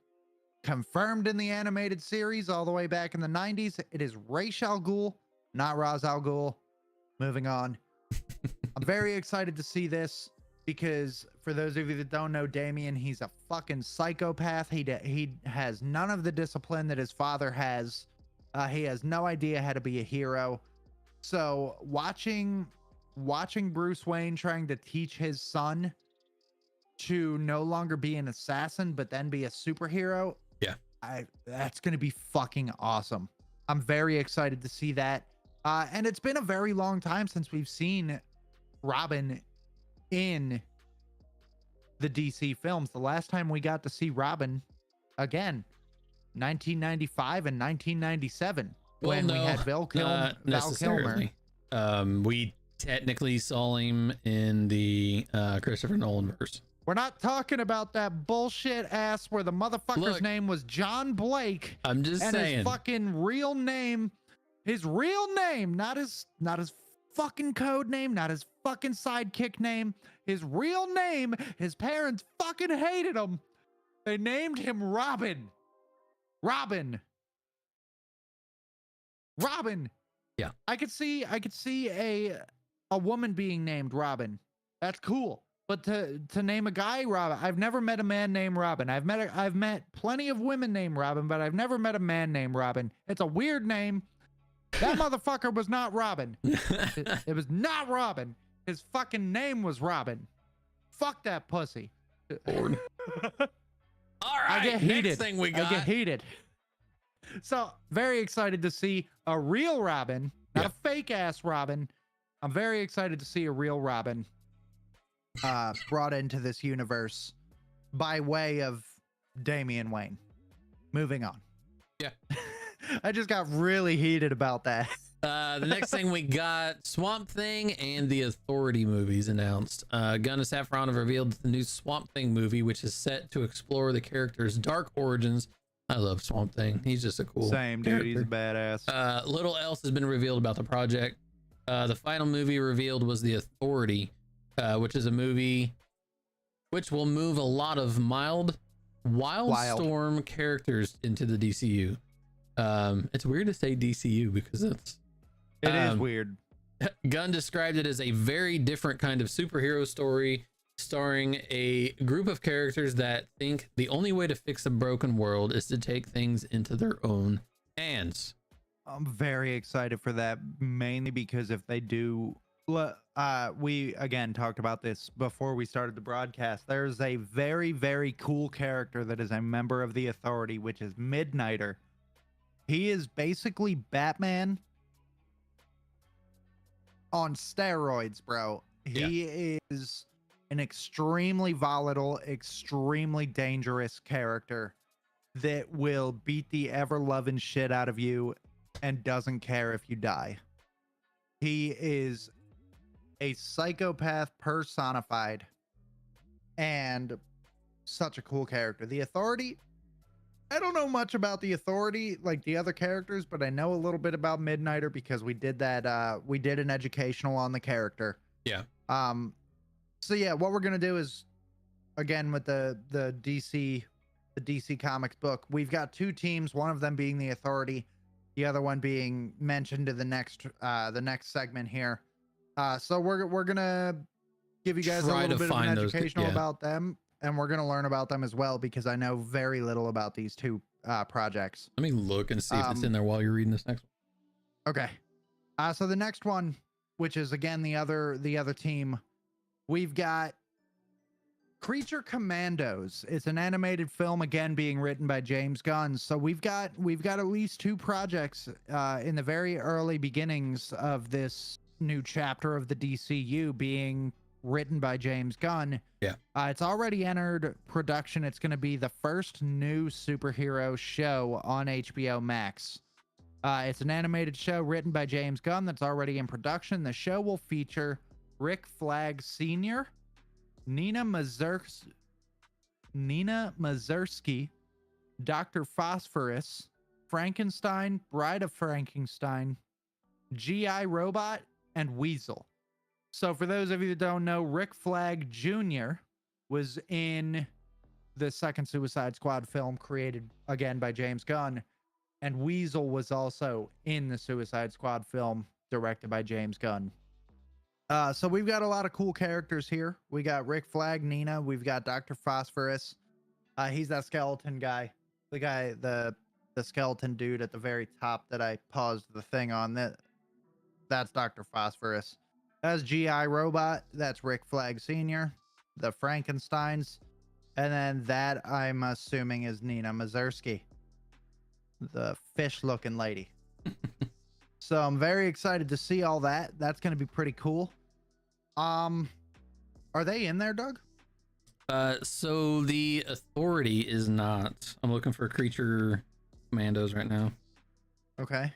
confirmed in the animated series all the way back in the 90s. It is Raish al Ghul, not Raz al Ghul. Moving on. I'm very excited to see this because for those of you that don't know Damian, he's a fucking psychopath. He has none of the discipline that his father has. He has no idea how to be a hero. So watching Bruce Wayne trying to teach his son to no longer be an assassin, but then be a superhero. Yeah. That's going to be fucking awesome. I'm very excited to see that. And it's been a very long time since we've seen Robin in the DC films. The last time we got to see Robin again, 1995 and 1997. When we had Val Kilmer. We technically saw him in the Christopher Nolan verse. We're not talking about that bullshit ass where the motherfucker's name was John Blake. I'm just saying. His fucking real name, not his fucking code name, not his fucking sidekick name, his real name. His parents fucking hated him. They named him Robin. Robin. Yeah. I could see a woman being named Robin. That's cool. But to name a guy Robin, I've never met a man named Robin. I've met plenty of women named Robin, but I've never met a man named Robin. It's a weird name. That motherfucker was not Robin. It was not Robin. His fucking name was Robin. Fuck that pussy. All right. I get heated. Next thing we got. I get heated. So very excited to see a real Robin, not a fake ass Robin. I'm very excited to see a real Robin brought into this universe by way of Damian Wayne. Moving on. Yeah. I just got really heated about that. The next thing we got, Swamp Thing and the Authority movies announced. Gunn and Saffron have revealed the new Swamp Thing movie, which is set to explore the character's dark origins. I love Swamp Thing. He's just a cool dude. He's a badass. Little else has been revealed about the project. The final movie revealed was The Authority, which is a movie which will move a lot of Wildstorm characters into the DCU. It's weird to say DCU because it is weird. Gunn described it as a very different kind of superhero story starring a group of characters that think the only way to fix a broken world is to take things into their own hands. I'm very excited for that, mainly because if they do, we again talked about this before we started the broadcast. There's a very, very cool character that is a member of the Authority, which is Midnighter. He is basically Batman on steroids, bro. He is an extremely volatile, extremely dangerous character that will beat the ever-loving shit out of you and doesn't care if you die. He is a psychopath personified and such a cool character. The Authority, I don't know much about the Authority like the other characters, but I know a little bit about Midnighter because we did that we did an educational on the character. Yeah. So yeah, what we're going to do is, again, with the DC Comics book, we've got two teams, one of them being the Authority, the other one being mentioned in the next segment here. So we're gonna give you guys a little bit of an educational about them, and we're gonna learn about them as well because I know very little about these two projects. Let me look and see if it's in there while you're reading this next one. Okay. So the next one, which is again the other team, we've got Creature Commandos. It's an animated film, again being written by James Gunn. So we've got at least two projects in the very early beginnings of this new chapter of the DCU being written by James Gunn. Yeah. It's already entered production. It's going to be the first new superhero show on HBO Max. It's an animated show written by James Gunn that's already in production. The show will feature Rick Flag Sr., Nina Mazursky, Dr. Phosphorus, Frankenstein, Bride of Frankenstein, G.I. Robot, and Weasel. So for those of you that don't know, Rick Flag Jr. was in the second Suicide Squad film created again by James Gunn, and Weasel was also in the Suicide Squad film directed by James Gunn. So we've got a lot of cool characters here. We got Rick Flag, Nina. We've got Dr. Phosphorus. He's that skeleton guy. The skeleton dude at the very top that I paused the thing on. That's Dr. Phosphorus. That's G.I. Robot. That's Rick Flag Sr., the Frankensteins. And then that, I'm assuming, is Nina Mazursky, the fish-looking lady. So I'm very excited to see all that. That's going to be pretty cool. Are they in there, Doug? So the Authority is not. I'm looking for Creature Commandos right now. Okay.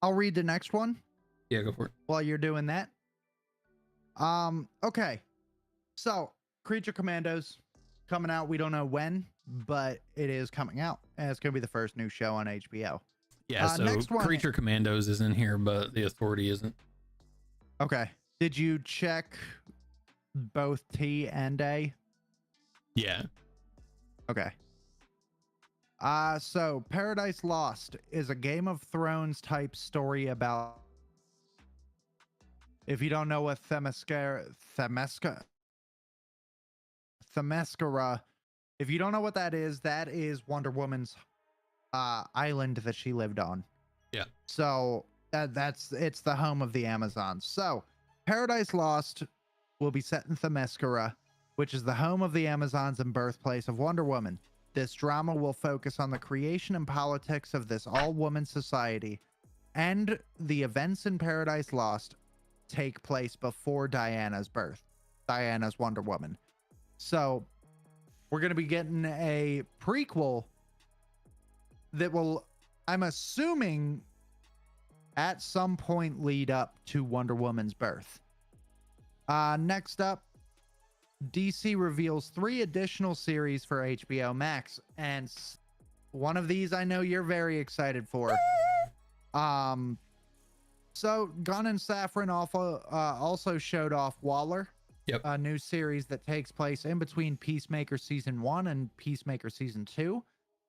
I'll read the next one. Yeah, go for it. While you're doing that. Okay. So, Creature Commandos coming out. We don't know when, but it is coming out. And it's going to be the first new show on HBO. Yeah, so next one, Creature Commandos is in here, but the Authority isn't. Okay. Did you check both T and A? Yeah. Okay. So Paradise Lost is a Game of Thrones type story about, if you don't know what Themyscira, if you don't know what that is Wonder Woman's island that she lived on. Yeah. So it's the home of the Amazons. So Paradise Lost will be set in Themyscira, which is the home of the Amazons and birthplace of Wonder Woman. This drama will focus on the creation and politics of this all-woman society, and the events in Paradise Lost take place before Diana's birth, Diana's Wonder Woman. So we're going to be getting a prequel that will, I'm assuming, at some point lead up to Wonder Woman's birth. Next up, DC reveals 3 additional series for HBO Max, and one of these I know you're very excited for. So Gunn and Safran also showed off Waller, Yep. a new series that takes place in between Peacemaker Season 1 and Peacemaker Season 2.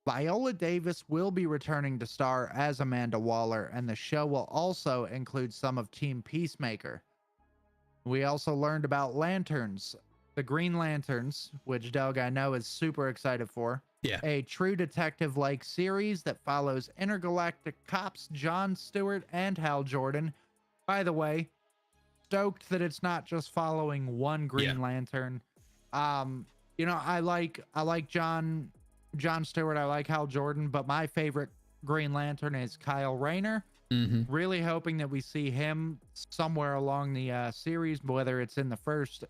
Viola Davis will be returning to star as Amanda Waller, and the show will also include some of Team Peacemaker. We also learned about Lanterns, the Green Lanterns, which Doug I know is super excited for. Yeah. A true detective-like series that follows intergalactic cops John Stewart and Hal Jordan. By the way, stoked that it's not just following one Green Lantern. You know, I like John Stewart, I like Hal Jordan, but my favorite Green Lantern is Kyle Rayner. Really hoping that we see him somewhere along the series, whether it's in the first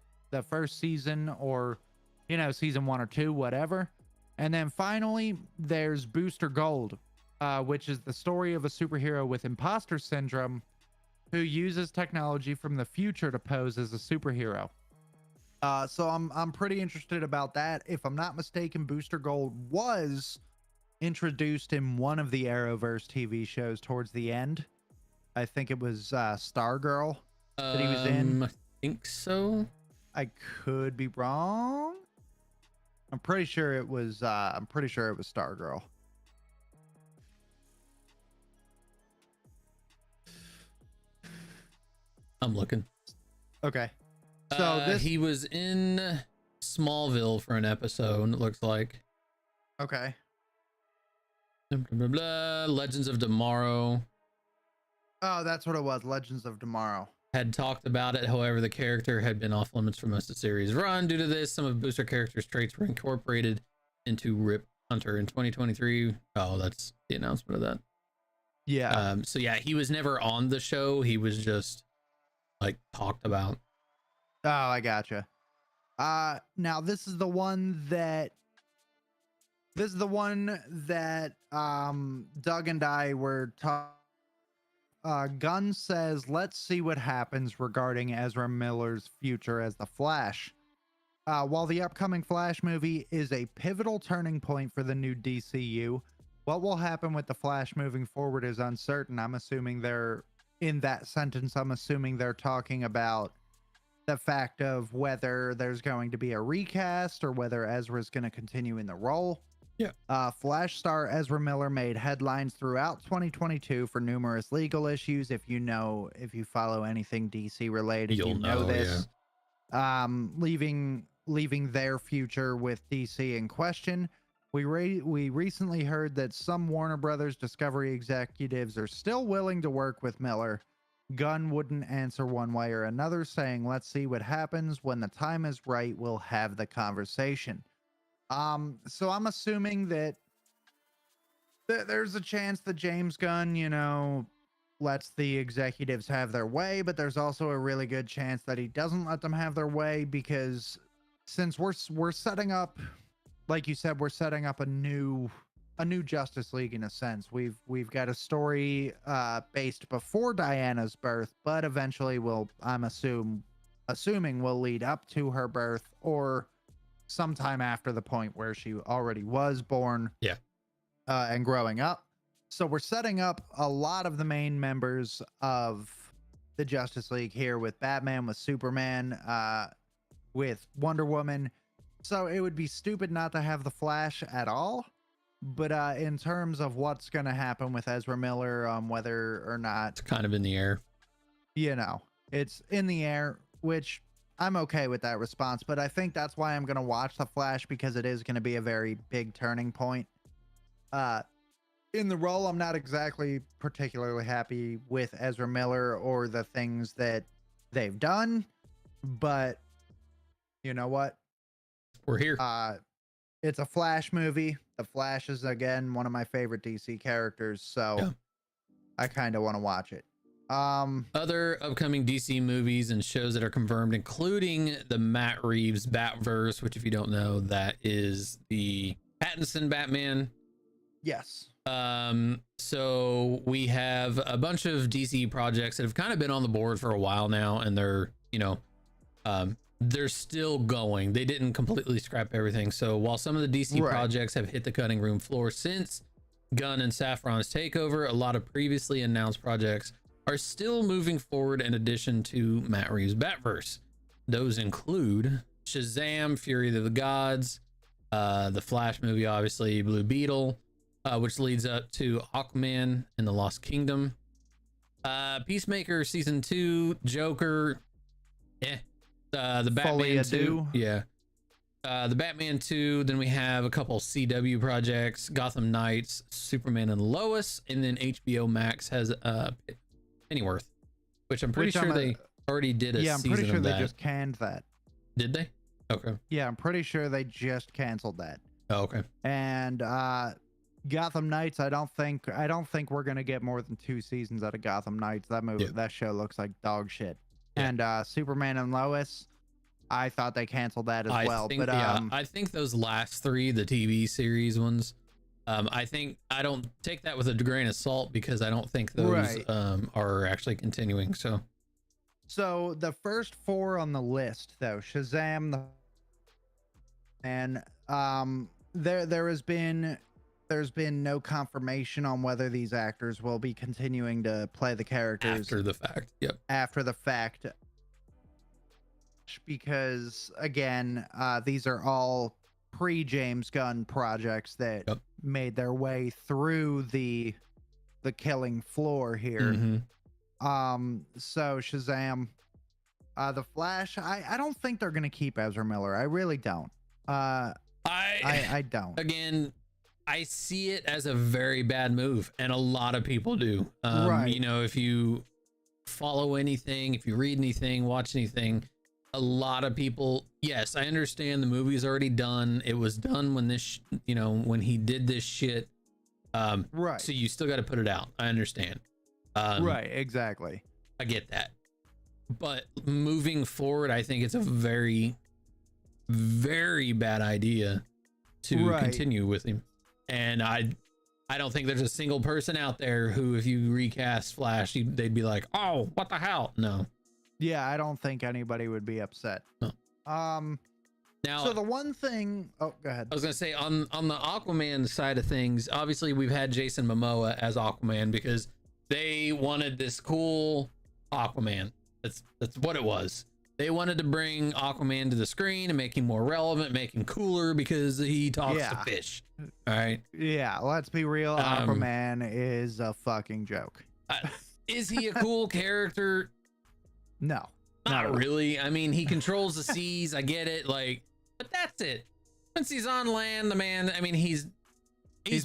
season or, you know, season 1 or 2, whatever. And then finally, there's Booster Gold, which is the story of a superhero with imposter syndrome who uses technology from the future to pose as a superhero. So I'm pretty interested about that. If I'm not mistaken, Booster Gold was introduced in one of the Arrowverse TV shows towards the end. I think it was Stargirl that he was in. I think so. I could be wrong. I'm pretty sure it was Stargirl. I'm looking. Okay. So he was in Smallville for an episode, it looks like. Okay. Blah, blah, blah. Legends of Tomorrow. Oh, that's what it was. Legends of Tomorrow. Had talked about it. However, the character had been off limits for most of the series run. Due to this, some of Booster character's traits were incorporated into Rip Hunter in 2023. Oh, that's the announcement of that. Yeah. So yeah, he was never on the show. He was just like talked about. Oh, I gotcha. Now this is the one that Doug and I were talking. Gunn says, let's see what happens regarding Ezra Miller's future as the Flash. While the upcoming Flash movie is a pivotal turning point for the new DCU, what will happen with the Flash moving forward is uncertain. I'm assuming they're talking about the fact of whether there's going to be a recast or whether Ezra's going to continue in the role. Yeah. Flash star Ezra Miller made headlines throughout 2022 for numerous legal issues. If you follow anything DC related, You'll know this. Yeah. Leaving their future with DC in question. We recently heard that some Warner Brothers Discovery executives are still willing to work with Miller. Gunn wouldn't answer one way or another, saying, let's see what happens. When the time is right, we'll have the conversation. So I'm assuming that there's a chance that James Gunn, you know, lets the executives have their way, but there's also a really good chance that he doesn't let them have their way, because since we're setting up, like you said, we're setting up a new Justice League in a sense. We've got a story based before Diana's birth, but eventually I'm assuming will lead up to her birth or sometime after the point where she already was born. Yeah. And growing up. So we're setting up a lot of the main members of the Justice League here with Batman, with Superman, with Wonder Woman. So it would be stupid not to have the Flash at all. But in terms of what's going to happen with Ezra Miller, whether or not... It's kind of in the air. You know, it's in the air, which I'm okay with that response. But I think that's why I'm going to watch the Flash, because it is going to be a very big turning point. In the role, I'm not exactly particularly happy with Ezra Miller or the things that they've done, but you know what? We're here. It's a Flash movie. The Flash is, again, one of my favorite DC characters, so yeah. I kind of want to watch it. Other upcoming DC movies and shows that are confirmed, including the Matt Reeves Batverse, which, if you don't know, that is the Pattinson Batman. Yes. So we have a bunch of DC projects that have kind of been on the board for a while now, and they're, you know, they're still going. They didn't completely scrap everything. So while some of the DC Right. projects have hit the cutting room floor since Gunn and Saffron's takeover, a lot of previously announced projects are still moving forward in addition to Matt Reeves' Batverse. Those include Shazam, Fury of the Gods, the Flash movie, obviously, Blue Beetle, which leads up to Aquaman and the Lost Kingdom, Peacemaker season 2, Joker, the Batman 2, yeah, the Batman 2. Then we have a couple CW projects, Gotham Knights, Superman and Lois, and then HBO Max has Pennyworth, which I'm pretty sure they already did a season of that. Yeah, I'm pretty sure they just canned that. Did they? Okay. Yeah, I'm pretty sure they just canceled that. Oh, okay. And Gotham Knights, I don't think we're gonna get more than 2 seasons out of Gotham Knights. That movie, that show looks like dog shit. Yeah. And Superman and Lois, I thought they canceled that as well. But I think those last 3, the TV series ones, I don't take that with a grain of salt because I don't think those are actually continuing. So the first 4 on the list, though, Shazam, and there's been no confirmation on whether these actors will be continuing to play the characters after the fact. Yep. After the fact, because again, these are all pre-James Gunn projects that made their way through the killing floor here. So Shazam, the Flash, I don't think they're gonna keep Ezra Miller. I really don't. I don't. Again, I see it as a very bad move, and a lot of people do. You know, if you follow anything, if you read anything, watch anything, a lot of people, yes, I understand the movie's already done. It was done when this, when he did this shit. So you still got to put it out. I understand. Right, exactly. I get that. But moving forward, I think it's a very, very bad idea to continue with him. And I don't think there's a single person out there who, if you recast Flash, they'd be like, oh, what the hell? No. Yeah, I don't think anybody would be upset. No. Now, so the one thing, go ahead. I was gonna say on the Aquaman side of things, obviously we've had Jason Momoa as Aquaman because they wanted this cool Aquaman. That's what it was. They wanted to bring Aquaman to the screen and make him more relevant, make him cooler because he talks to fish. All right. Yeah, let's be real. Aquaman is a fucking joke. Is he a cool character? No. Not really. I mean, he controls the seas. I get it. But that's it. Once he's on land, the man, I mean, he's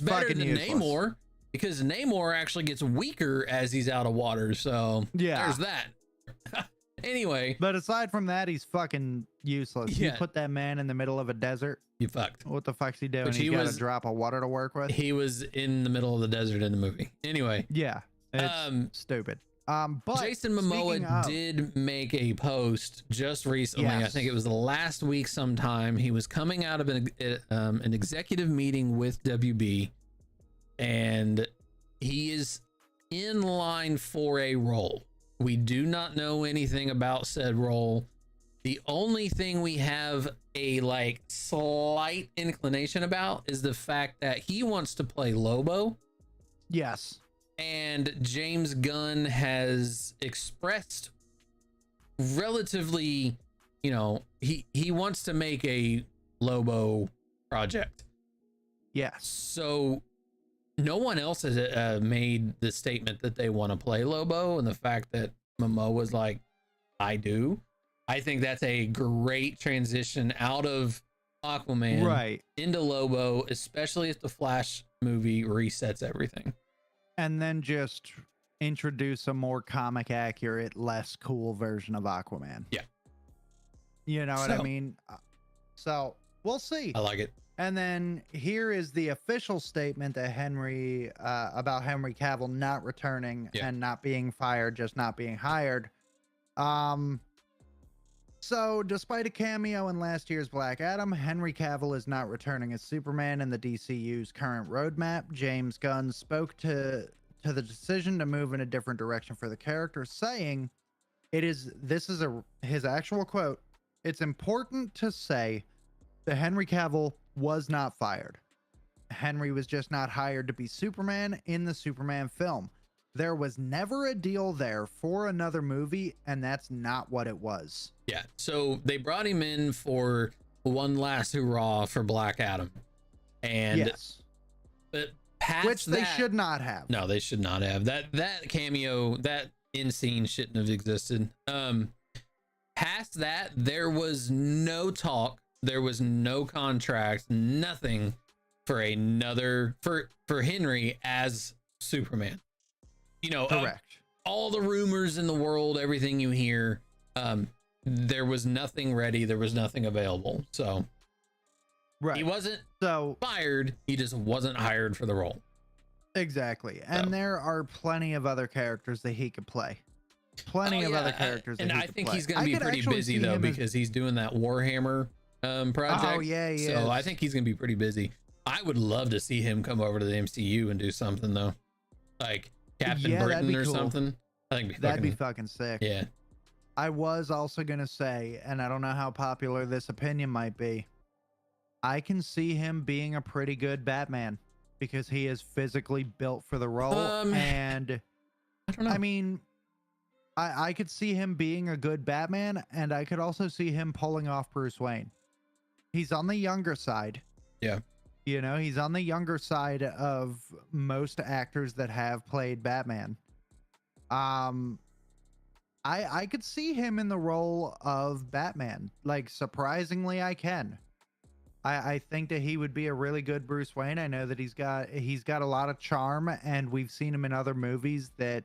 better than useless. Namor, because Namor actually gets weaker as he's out of water. So there's that. Anyway, but aside from that, he's fucking useless. You put that man in the middle of a desert, you fucked. What the fuck's he doing? He's got a drop of water to work with. He was in the middle of the desert in the movie. Anyway, it's stupid. But Jason Momoa did make a post just recently. I think it was the last week sometime. He was coming out of an executive meeting with WB, and he is in line for a role. We do not know anything about said role. The only thing we have a slight inclination about is the fact that he wants to play Lobo. Yes. And James Gunn has expressed relatively, he wants to make a Lobo project. Yes. So no one else has made the statement that they want to play Lobo, and the fact that Momoa was like, I do. I think that's a great transition out of Aquaman into Lobo, especially if the Flash movie resets everything. And then just introduce a more comic accurate, less cool version of Aquaman. Yeah. You know what I mean? So we'll see. I like it. And then here is the official statement that about Henry Cavill not returning and not being fired, just not being hired. So despite a cameo in last year's Black Adam, Henry Cavill is not returning as Superman in the DCU's current roadmap. James Gunn spoke to the decision to move in a different direction for the character, saying his actual quote, it's important to say that Henry Cavill was not fired. Henry was just not hired to be Superman in the Superman film. There was never a deal there for another movie, and that's not what it was. Yeah. So they brought him in for one last hurrah for Black Adam. And yes, but past which they that, should not have. No, they should not have. That cameo, that in scene shouldn't have existed. Past that, there was no talk, there was no contract, nothing for another for Henry as Superman. You know, Correct. All the rumors in the world, everything you hear, there was nothing ready, there was nothing available. So right. He wasn't so fired, he just wasn't hired for the role. Exactly. And So. there are plenty of other characters that he could play. Plenty of other characters and that he I could think play. he's going to be pretty busy though, because he's doing that Warhammer project. Oh yeah, yeah. So I think he's going to be pretty busy. I would love to see him come over to the MCU and do something though, like Captain Britain or something. I think that'd be fucking sick. Yeah. I was also gonna say, and I don't know how popular this opinion might be, I can see him being a pretty good Batman because he is physically built for the role. And I don't know. I mean, I could see him being a good Batman, and I could also see him pulling off Bruce Wayne. He's on the younger side. Yeah. You know, he's on the younger side of most actors that have played Batman. I could see him in the role of Batman. Like, surprisingly, I can. I think that he would be a really good Bruce Wayne. I know that he's got a lot of charm, and we've seen him in other movies that,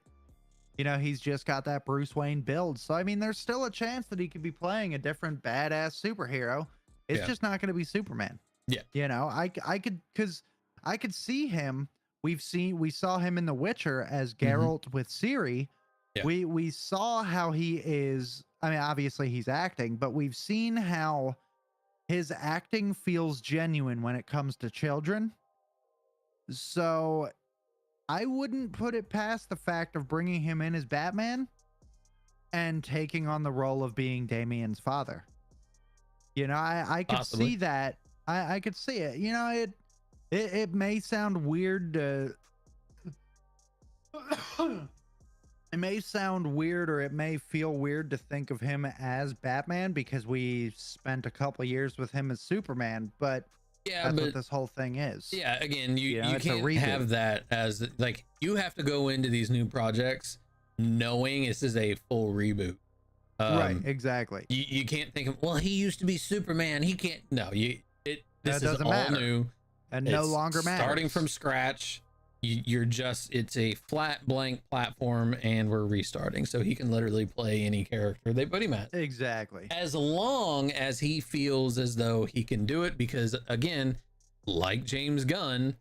you know, he's just got that Bruce Wayne build. So I mean, there's still a chance that he could be playing a different badass superhero. It's just not going to be Superman. Yeah. You know, I could see him. We saw him in The Witcher as Geralt with Ciri. Yeah. We saw how he is. I mean, obviously he's acting, but we've seen how his acting feels genuine when it comes to children. So I wouldn't put it past the fact of bringing him in as Batman and taking on the role of being Damien's father. You know, I could Possibly. see that. I could see it. You know, it may sound weird to it may sound weird, or it may feel weird to think of him as Batman because we spent a couple years with him as Superman, but that's what this whole thing is. Yeah, again, you it's a can't reboot. have that as, like, you have to go into these new projects knowing this is a full reboot. Right, exactly. You can't think of, well, he used to be Superman. He can't. No, this is all matter. new And no longer matters. Starting from scratch. It's a flat blank platform, and we're restarting, so he can literally play any character they put him at. Exactly. As long as he feels as though he can do it, because again, like James Gunn,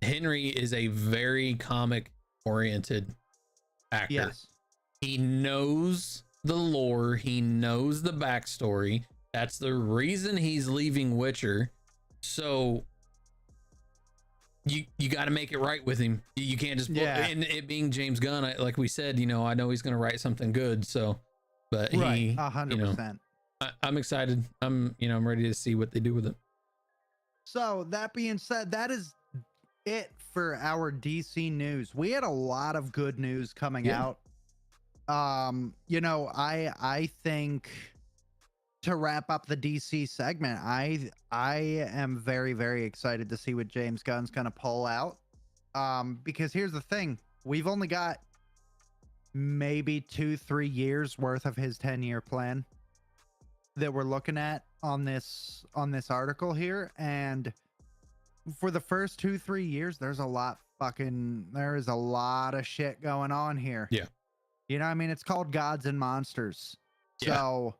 Henry is a very comic oriented actor. Yes. He knows the lore, he knows the backstory. That's the reason he's leaving Witcher. So you got to make it right with him. You can't just and it being James Gunn, like we said, you know, I know he's going to write something good. So, but right, 100%. I'm excited. I'm ready to see what they do with it. So that being said, that is it for our DC news. We had a lot of good news coming out. You know, I think, to wrap up the DC segment, I am very, very excited to see what James Gunn's gonna pull out. Because here's the thing, we've only got maybe 2-3 years worth of his 10-year plan that we're looking at on this article here, and for the first 2-3 years, there is a lot of shit going on here. Yeah. You know, I mean, it's called Gods and Monsters. Yeah. So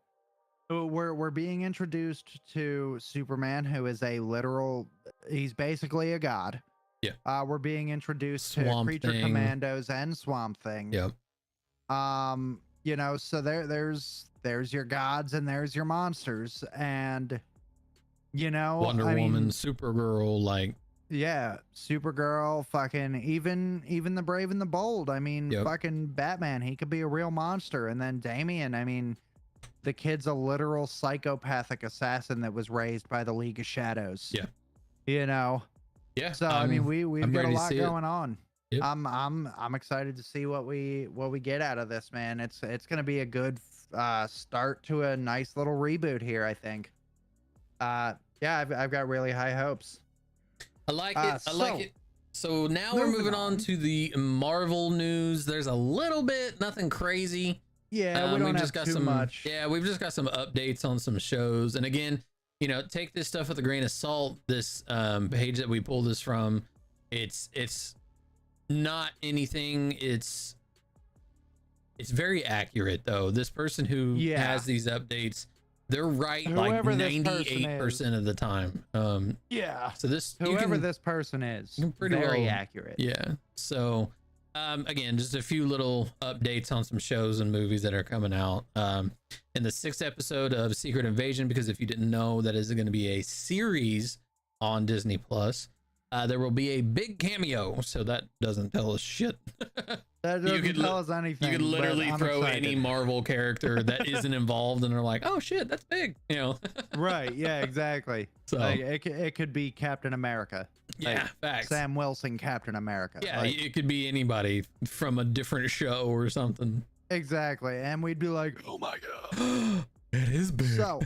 we're being introduced to Superman, who is he's basically a god. Yeah. We're being introduced Swamp to Creature Thing. Commandos and Swamp Thing. Yep. You know, so there's your gods and there's your monsters, and you know, Wonder Woman, Supergirl, like, yeah, Supergirl, fucking even the Brave and the Bold. I mean, fucking Batman, he could be a real monster. And then Damien, I mean, The kid's a literal psychopathic assassin that was raised by the League of Shadows. Yeah. You know. Yeah. So I mean, we've got a lot going on. Yep. I'm excited to see what we get out of this, man. It's gonna be a good start to a nice little reboot here, I think. Yeah, I've got really high hopes. I like it. I like it. So now we're moving on to the Marvel news. There's a little bit, nothing crazy. Yeah, we don't have too much. Yeah, we've just got some updates on some shows. And again, you know, take this stuff with a grain of salt. This page that we pulled this from, it's not anything. It's very accurate though. This person who has these updates, they're right Whoever like 98% of the time. Yeah. So whoever this person is, very accurate. Yeah. So again, just a few little updates on some shows and movies that are coming out. In the 6th episode of Secret Invasion, because if you didn't know, that is going to be a series on Disney Plus. There will be a big cameo, so that doesn't tell us shit. That doesn't tell us anything. You could literally throw any Marvel character that isn't involved, and they're like, "Oh shit, that's big," you know? Right? Yeah, exactly. So like, it could be Captain America. Yeah, like facts. Sam Wilson, Captain America. Yeah, like, it could be anybody from a different show or something. Exactly, and we'd be like, "Oh my god, it is big." So,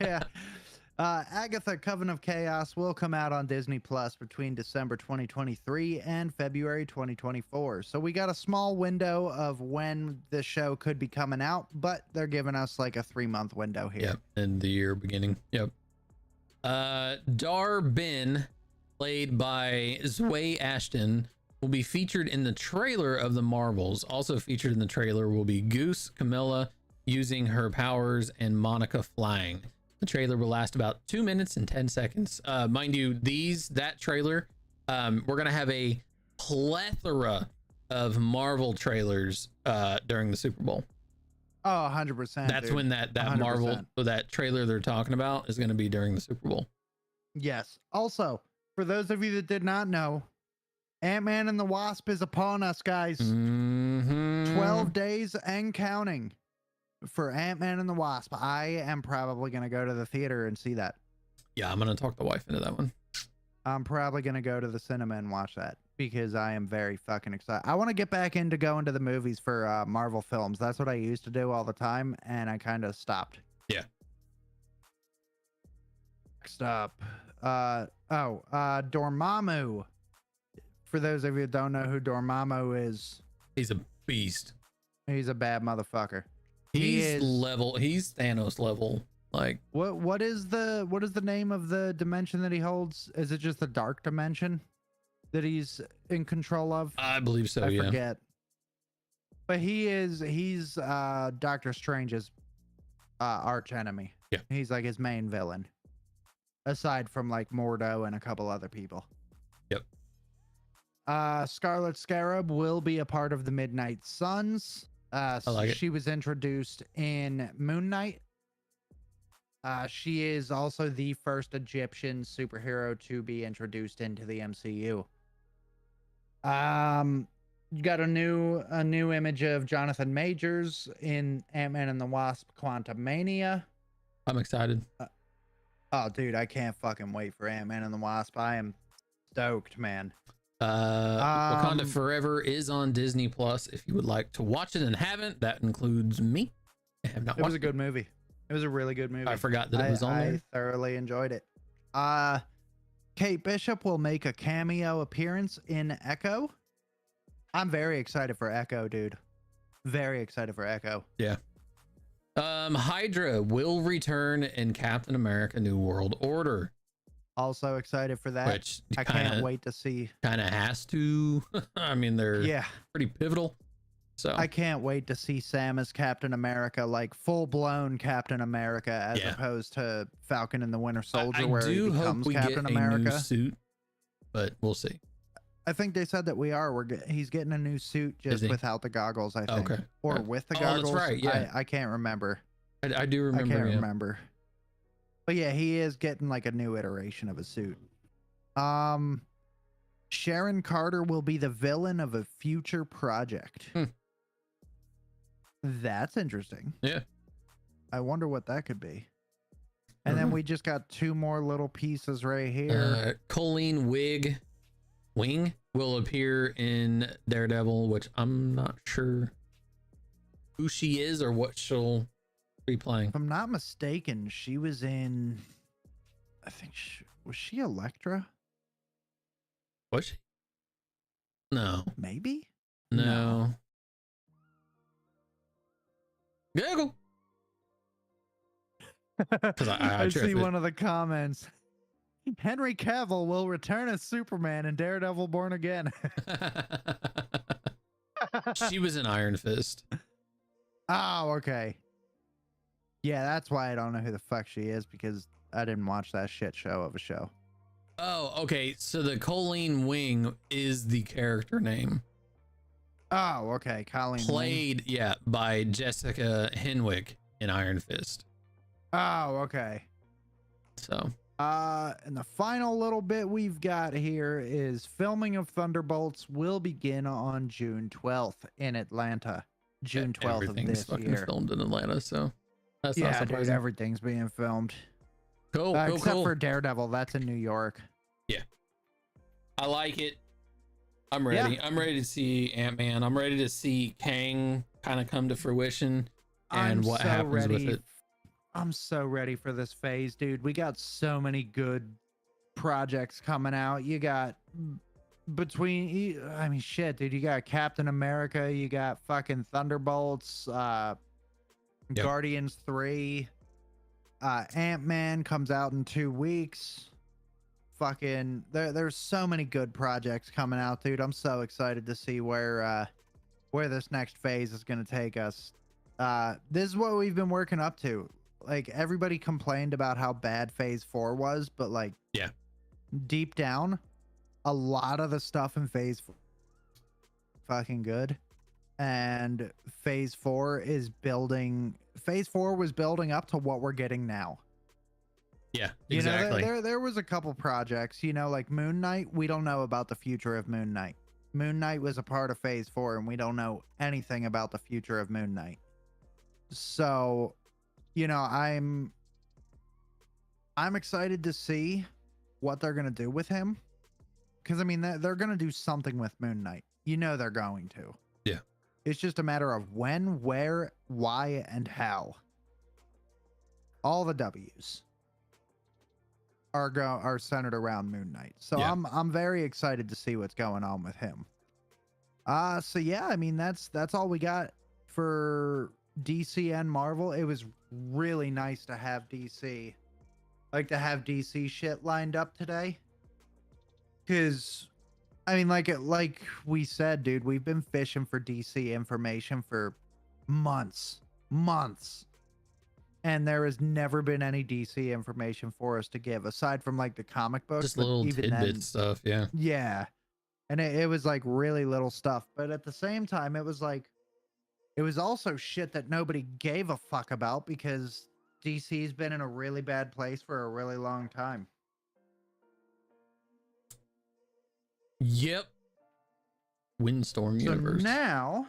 yeah. Agatha Coven of Chaos will come out on Disney Plus between December 2023 and February 2024. So we got a small window of when the show could be coming out, but they're giving us like a 3-month window here. Yep, in the year beginning. Yep. Dar Bin, played by Zway Ashton, will be featured in the trailer of The Marvels. Also featured in the trailer will be Goose, Camilla using her powers, and Monica flying. The trailer will last about 2 minutes and 10 seconds. Mind you, that trailer, we're going to have a plethora of Marvel trailers during the Super Bowl. Oh, 100%. That's dude. when that 100%. Marvel, that trailer they're talking about is going to be during the Super Bowl. Yes. Also, for those of you that did not know, Ant-Man and the Wasp is upon us, guys. 12 days and counting. For Ant-Man and the Wasp. I am probably going to go to the theater and see that. Yeah, I'm going to talk the wife into that one. I'm probably going to go to the cinema and watch that because I am very fucking excited. I want to get back into going to the movies for Marvel films. That's what I used to do all the time, and I kind of stopped. Yeah. Next up. Dormammu. For those of you that don't know who Dormammu is. He's a beast. He's a bad motherfucker. He's Thanos level. Like what is the name of the dimension that he holds? Is it just the dark dimension that he's in control of? I believe so. I forget. But he's Doctor Strange's arch enemy. Yeah. He's like his main villain. Aside from like Mordo and a couple other people. Yep. Scarlet Scarab will be a part of the Midnight Suns. I like it. She was introduced in Moon Knight. She is also the first Egyptian superhero to be introduced into the MCU. You got a new image of Jonathan Majors in Ant-Man and the Wasp: Quantumania. I'm excited. Oh, dude, I can't fucking wait for Ant-Man and the Wasp. I am stoked, man. Wakanda Forever is on Disney Plus. If you would like to watch it and haven't, that includes me. I have not. It was a good movie. It was a really good movie. I forgot that it was on there. I thoroughly enjoyed it. Kate Bishop will make a cameo appearance in Echo. I'm very excited for Echo, dude. Very excited for Echo. Yeah. Hydra will return in Captain America: New World Order. Also excited for that. Which I can't wait to see. Kind of has to. I mean, they're pretty pivotal. So I can't wait to see Sam as Captain America, like full-blown Captain America, as opposed to Falcon and the Winter Soldier, where he becomes Captain America. New suit, but we'll see. I think they said that he's getting a new suit just without the goggles, I think. Okay. Or with the goggles. That's right. Yeah. I can't remember. I do remember. I can't remember. But yeah, he is getting like a new iteration of a suit. Sharon Carter will be the villain of a future project. That's interesting. Yeah. I wonder what that could be. And then we just got 2 more little pieces right here. Colleen Wing will appear in Daredevil, which I'm not sure who she is or what she'll be playing. If I'm not mistaken, she was in, I think was she Elektra? Was she? No. Maybe? No. Google. Because I see one of the comments. Henry Cavill will return as Superman in Daredevil Born Again. She was in Iron Fist. Oh, okay. Yeah, that's why I don't know who the fuck she is, because I didn't watch that shit show of a show. Oh, okay. So the Colleen Wing is the character name. Oh, okay. Colleen played, Wing. Yeah, by Jessica Henwick in Iron Fist. Oh, okay. So, and the final little bit we've got here is filming of Thunderbolts will begin on June 12th in Atlanta. June 12th of this fucking year. filmed in Atlanta, so that's not Yeah, surprising. dude, everything's being filmed. Cool, except for Daredevil, that's in New York. Yeah, I like it. I'm ready. Yeah. I'm ready to see Ant-Man. I'm ready to see Kang kind of come to fruition and what happens with it. I'm so ready for this phase, dude. We got so many good projects coming out. You got shit, dude. You got Captain America. You got fucking Thunderbolts. Guardians 3. Ant-Man comes out in 2 weeks. Fucking, there's so many good projects coming out, dude. I'm so excited to see where this next phase is gonna take us. This is what we've been working up to. Like, everybody complained about how bad phase 4 was, but like, yeah, deep down, a lot of the stuff in phase 4 fucking good. And phase 4 was building up to what we're getting now. Yeah, exactly. You know, there was a couple projects, you know, like Moon Knight. We don't know about the future of Moon Knight. Moon Knight was a part of phase 4, and we don't know anything about the future of Moon Knight. So, you know, I'm excited to see what they're gonna do with him, because I mean, they're gonna do something with Moon Knight. You know, they're going to. Yeah. It's just a matter of when, where, why, and how. All the W's are centered around Moon Knight. So yeah. I'm very excited to see what's going on with him. So yeah, I mean, that's all we got for DC and Marvel. It was really nice to have DC, like to have DC shit lined up today. Cause I mean, like we said, dude, we've been fishing for DC information for months. And there has never been any DC information for us to give, aside from like the comic books. Just little tidbit stuff, yeah. Yeah. And it was like really little stuff. But at the same time, it was also shit that nobody gave a fuck about, because DC's been in a really bad place for a really long time. Yep. Windstorm Universe. So now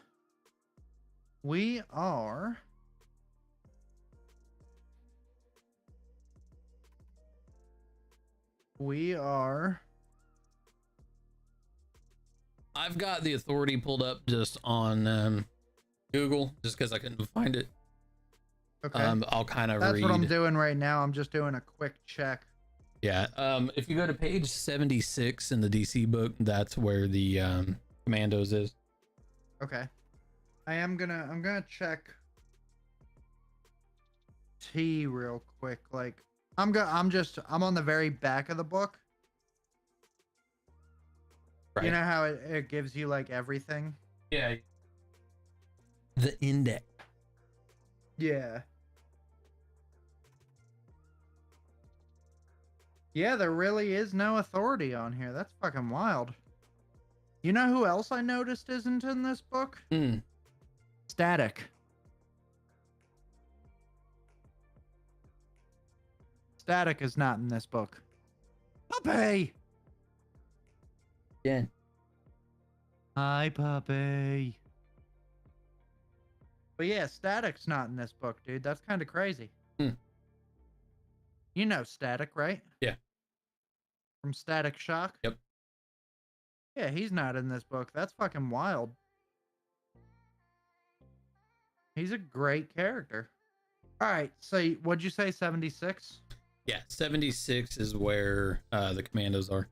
we are I've got the Authority pulled up just on Google, just because I couldn't find it. Okay. I'll kind of read. That's what I'm doing right now. I'm just doing a quick check. Yeah. If you go to page 76 in the DC book, that's where the Commandos is. Okay. I'm gonna check T real quick. Like, I'm on the very back of the book. Right. You know how it gives you like everything? Yeah. The index. Yeah. Yeah, there really is no Authority on here. That's fucking wild. You know who else I noticed isn't in this book? Static. Static is not in this book. Puppy! Yeah. Hi, Puppy. But yeah, Static's not in this book, dude. That's kind of crazy. Hmm. You know Static, right? Yeah. From Static Shock? Yep. Yeah, he's not in this book. That's fucking wild. He's a great character. All right, so what'd you say, 76? Yeah, 76 is where the commandos are.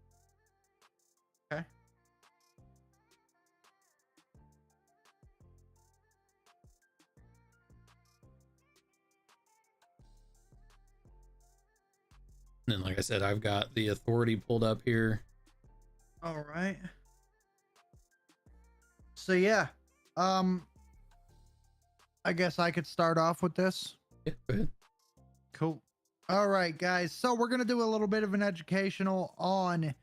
Okay. And then, like I said, I've got the authority pulled up here. All right. So yeah, I guess I could start off with this. Yeah, go ahead. Cool. All right, guys. So we're going to do a little bit of an educational on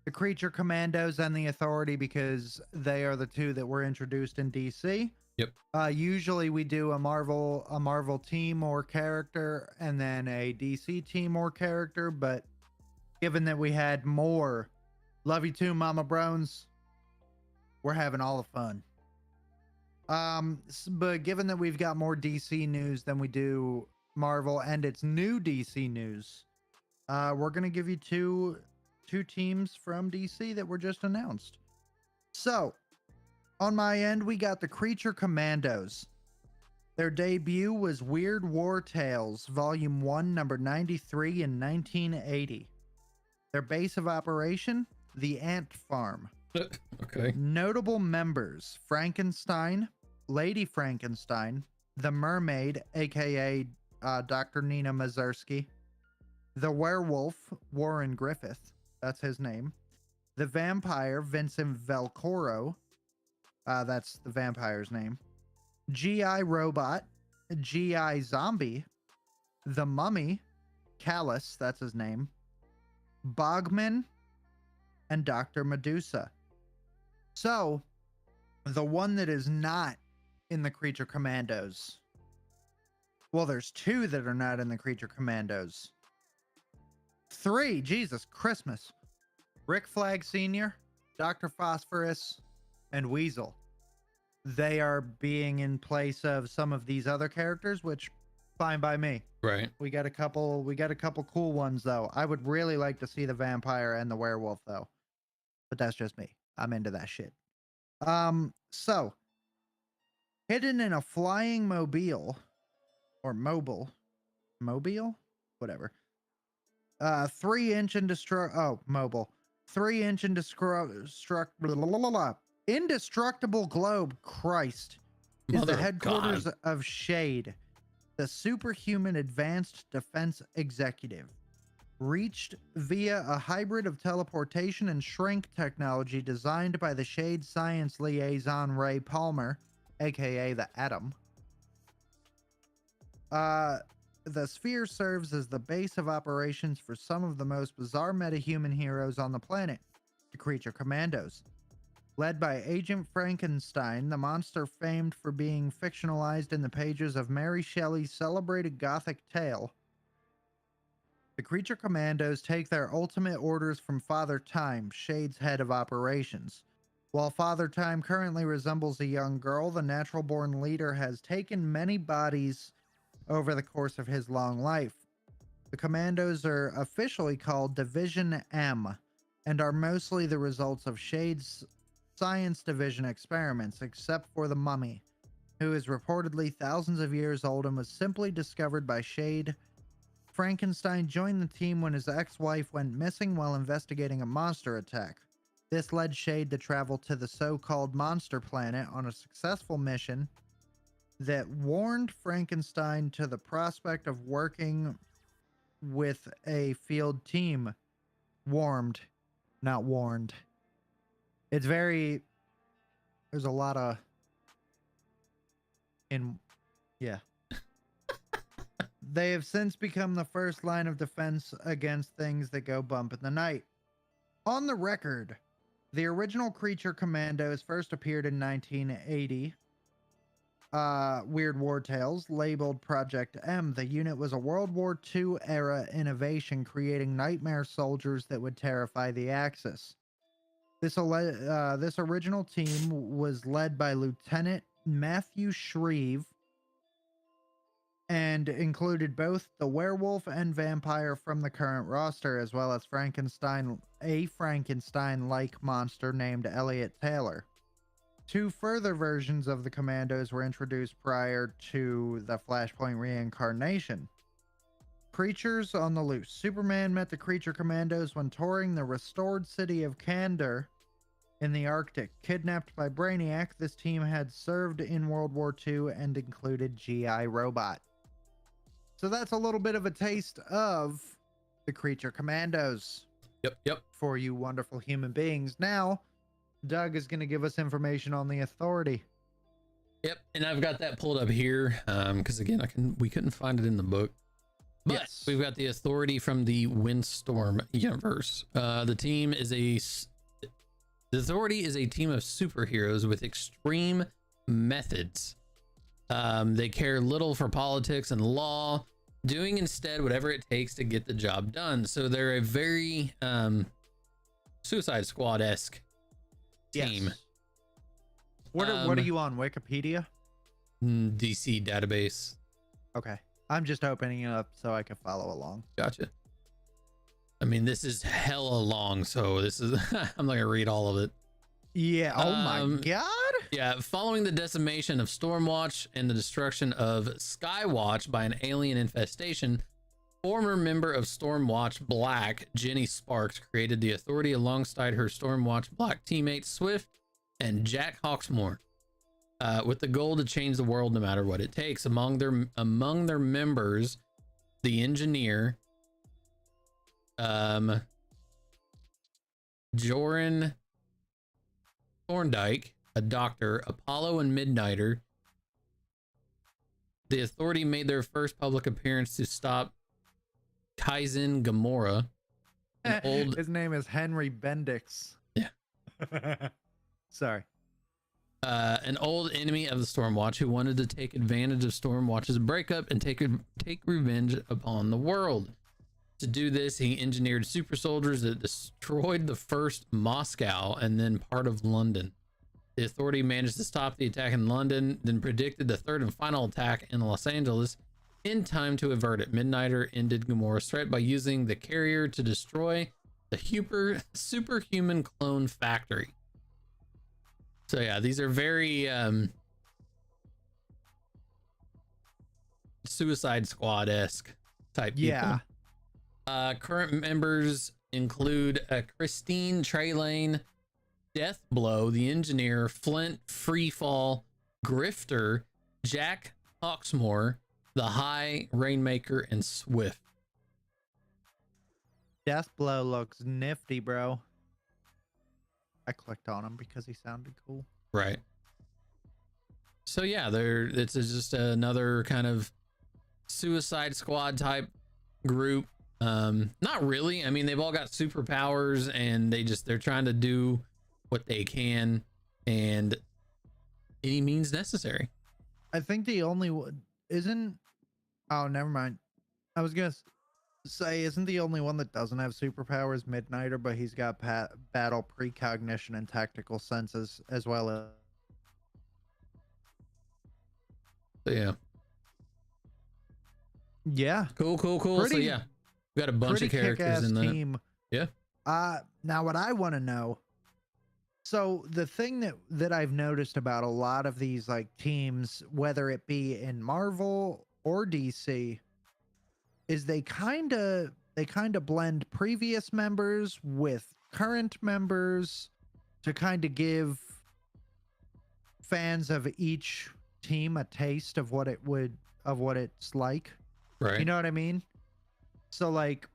the creature commandos and the authority because they are the two that were introduced in DC. Yep. Usually we do a Marvel team or character and then a DC team or character, but given that we had more, love you too, Mama Brones, we're having all the fun. But given that we've got more DC news than we do Marvel and it's new DC news, we're gonna give you two teams from DC that were just announced. So on my end, we got the Creature Commandos. Their debut was Weird War Tales, Volume 1, number 93 in 1980. Their base of operation, the Ant Farm. Okay. Notable members, Frankenstein, Lady Frankenstein, the Mermaid, aka Dr. Nina Mazursky, the Werewolf, Warren Griffith, that's his name, the Vampire, Vincent Velcoro, that's the vampire's name, GI Robot, GI Zombie, the Mummy, Callus, that's his name, Bogman, and Dr. Medusa. So, the one that is not in the Creature Commandos. Well, there's two that are not in the Creature Commandos. Three, Jesus Christmas. Rick Flag Sr., Dr. Phosphorus, and Weasel. They are being in place of some of these other characters, which fine by me. Right. We got a couple cool ones though. I would really like to see the vampire and the werewolf though. But that's just me. I'm into that shit. So hidden in a flying mobile or mobile, whatever. 3-inch mobile. 3-inch indestructible globe. Christ, is Mother the of headquarters God. of Shade, the superhuman advanced defense executive. Reached via a hybrid of teleportation and shrink technology designed by the Shade science liaison Ray Palmer, aka the Atom. The sphere serves as the base of operations for some of the most bizarre metahuman heroes on the planet, the Creature Commandos. Led by Agent Frankenstein, the monster famed for being fictionalized in the pages of Mary Shelley's celebrated Gothic tale, the Creature Commandos take their ultimate orders from Father Time, Shade's head of operations. While Father Time currently resembles a young girl, the natural-born leader has taken many bodies over the course of his long life. The Commandos are officially called Division M and are mostly the results of Shade's Science Division experiments, except for the Mummy, who is reportedly thousands of years old and was simply discovered by Shade. Frankenstein joined the team when his ex-wife went missing while investigating a monster attack. This led Shade to travel to the so-called Monster Planet on a successful mission that warned Frankenstein to the prospect of working with a field team. Warmed, not warned. It's very... There's a lot of... Yeah. They have since become the first line of defense against things that go bump in the night. On the record, the original Creature Commandos first appeared in 1980. Weird War Tales, labeled Project M. The unit was a World War II era innovation, creating nightmare soldiers that would terrify the Axis. This original team was led by Lieutenant Matthew Shreve, and included both the werewolf and vampire from the current roster, as well as a Frankenstein-like monster named Elliot Taylor. Two further versions of the Commandos were introduced prior to the Flashpoint reincarnation. Creatures on the loose. Superman met the Creature Commandos when touring the restored city of Kandor in the Arctic. Kidnapped by Brainiac, this team had served in World War II and included G.I. Robot. So that's a little bit of a taste of the Creature Commandos. Yep. For you wonderful human beings. Now, Doug is going to give us information on the Authority. Yep, and I've got that pulled up here because again, we couldn't find it in the book. But yes, we've got the Authority from the Windstorm universe. The Authority is a team of superheroes with extreme methods. They care little for politics and law, doing instead whatever it takes to get the job done. So they're a very Suicide Squad-esque team. Yes. What are you on, Wikipedia? DC database. Okay. I'm just opening it up so I can follow along. Gotcha. I mean, this is hella long, so this is I'm not gonna read all of it. Yeah. Oh my god. Yeah. Following the decimation of Stormwatch and the destruction of Skywatch by an alien infestation, former member of Stormwatch Black, Jenny Sparks, created the Authority alongside her Stormwatch Black teammates Swift and Jack Hawksmoor, with the goal to change the world no matter what it takes. Among their members, the engineer, Joran Thorndike, a doctor, Apollo, and Midnighter. The Authority made their first public appearance to stop Kaizen Gamora. His name is Henry Bendix. Yeah. Sorry. An old enemy of the Stormwatch who wanted to take advantage of Stormwatch's breakup and take revenge upon the world. To do this, he engineered super soldiers that destroyed the first Moscow and then part of London. The Authority managed to stop the attack in London, then predicted the third and final attack in Los Angeles in time to avert it. Midnighter ended Gamora's threat by using the carrier to destroy the superhuman clone factory. So yeah, these are very Suicide Squad-esque type people. Yeah. Current members include Christine Traylane, Deathblow, the Engineer, Flint, Freefall, Grifter, Jack Hawksmoor, the High, Rainmaker, and Swift. Deathblow looks nifty, bro. I clicked on him because he sounded cool. Right. So yeah, it's just another kind of Suicide Squad type group. Not really. I mean, they've all got superpowers and they're trying to do what they can and any means necessary. I think the only one isn't. Oh, never mind. I was gonna say, isn't the only one that doesn't have superpowers Midnighter, but he's got battle precognition and tactical senses as well as. So yeah. Cool. So yeah, we got a bunch of characters in that. Team. Yeah. Now what I want to know. So the thing that I've noticed about a lot of these like teams, whether it be in Marvel or DC, is they kind of blend previous members with current members to kind of give fans of each team a taste of what it's like. Right. You know what I mean? So like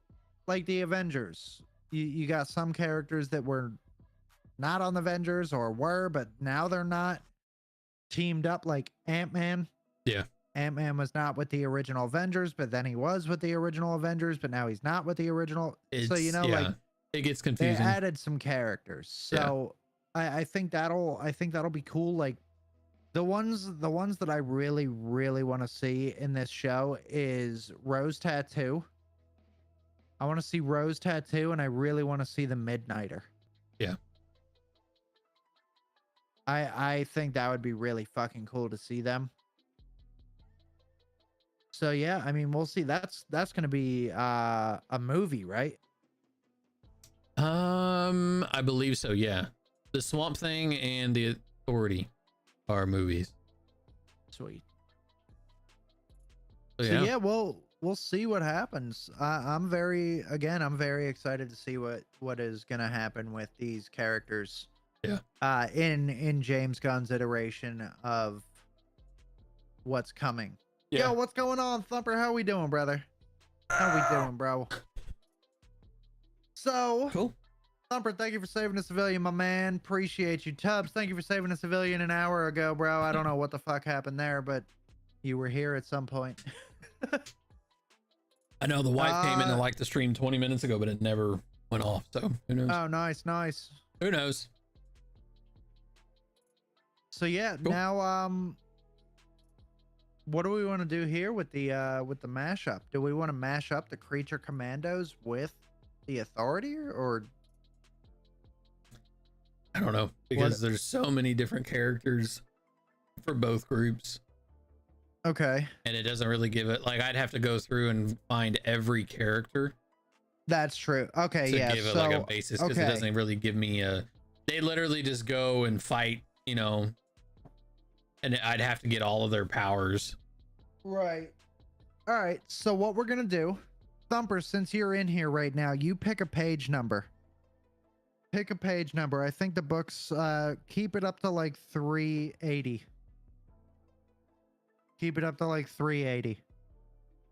the Avengers, you got some characters that were not on the Avengers or were, but now they're not teamed up, like Ant-Man. Yeah. Ant-Man was not with the original Avengers, but then he was with the original Avengers, but now he's not with the original. So, like it gets confusing. They added some characters. So I think that'll be cool. Like the ones that I really, really want to see in this show is Rose Tattoo. I want to see Rose Tattoo, and I really want to see the Midnighter. Yeah. I think that would be really fucking cool to see them. So yeah, I mean, we'll see. That's gonna be a movie, right? I believe so. Yeah, the Swamp Thing and the Authority are movies. Sweet. So So yeah, yeah, we'll see what happens. I'm very excited to see what is gonna happen with these characters. yeah. In James Gunn's iteration of what's coming. Yeah. Yo, what's going on, Thumper? How we doing, brother? How we doing, bro? So, Cool. Thumper, thank you for saving a civilian, my man. Appreciate you. Tubbs, thank you for saving a civilian an hour ago, bro. I don't know what the fuck happened there, but you were here at some point. I know the wife came in and liked the stream 20 minutes ago, but it never went off. So who knows? Oh, nice. Who knows? So yeah, Cool. now what do we want to do here with the mashup? Do we want to mash up the creature commandos with the authority, or I don't know, because there's so many different characters for both groups. okay, And it doesn't really give it, like, I'd have to go through and find every character that's true. Okay, to yeah, give it so like a basis, because it doesn't really give me a, they literally just go and fight, you know, and I'd have to get all of their powers. right. All right, so what we're gonna do, Thumper, since you're in here right now, you pick a page number. Pick a page number. I think the books keep it up to like 380. Keep it up to like 380.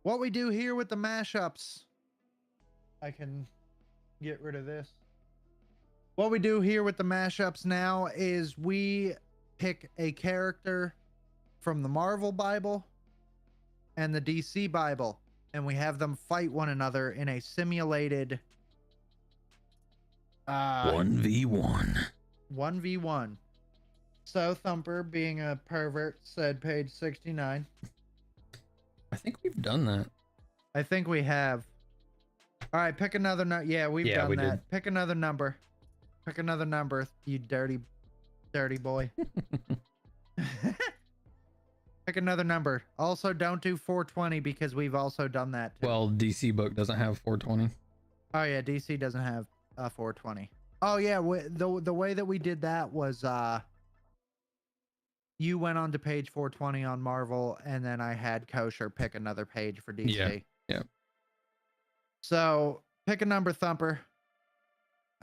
What we do here with the mashups, I can get rid of this. What we do here with the mashups now is we pick a character from the Marvel Bible and the DC Bible, and we have them fight one another in a simulated 1v1. 1v1. So Thumper, being a pervert, said page 69. I think we've done that. I think we have. All right, pick another number. Yeah, we've done we that. did. Pick another number. Pick another number, you dirty boy. Pick another number. Also, don't do 420 because we've also done that too. Well, DC book doesn't have 420. Oh yeah, DC doesn't have 420. Oh yeah, the way that we did that was you went on to page 420 on Marvel, and then I had Kosher pick another page for DC. Yeah. So pick a number, Thumper.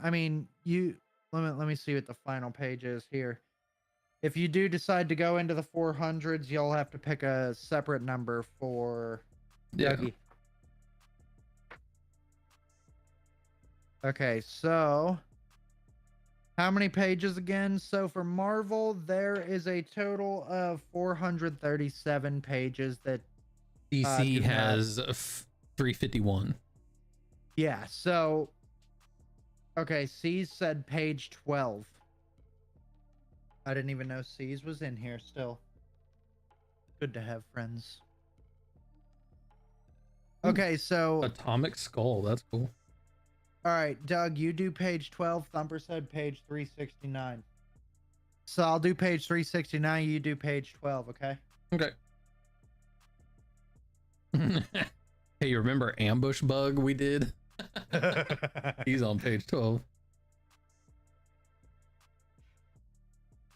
I mean, let me see what the final page is here. If you do decide to go into the 400s, you'll have to pick a separate number for Dougie. Okay, so how many pages again? So for Marvel, there is a total of 437 pages that DC has 351. Yeah, so okay, C's said page 12. I didn't even know C's was in here still. Good to have friends. Okay, so Atomic Skull, that's cool. all right, Doug, you do page 12. Thumper said page 369. So I'll do page 369, you do page 12, okay? Okay. Hey, you remember Ambush Bug we did? He's on page 12.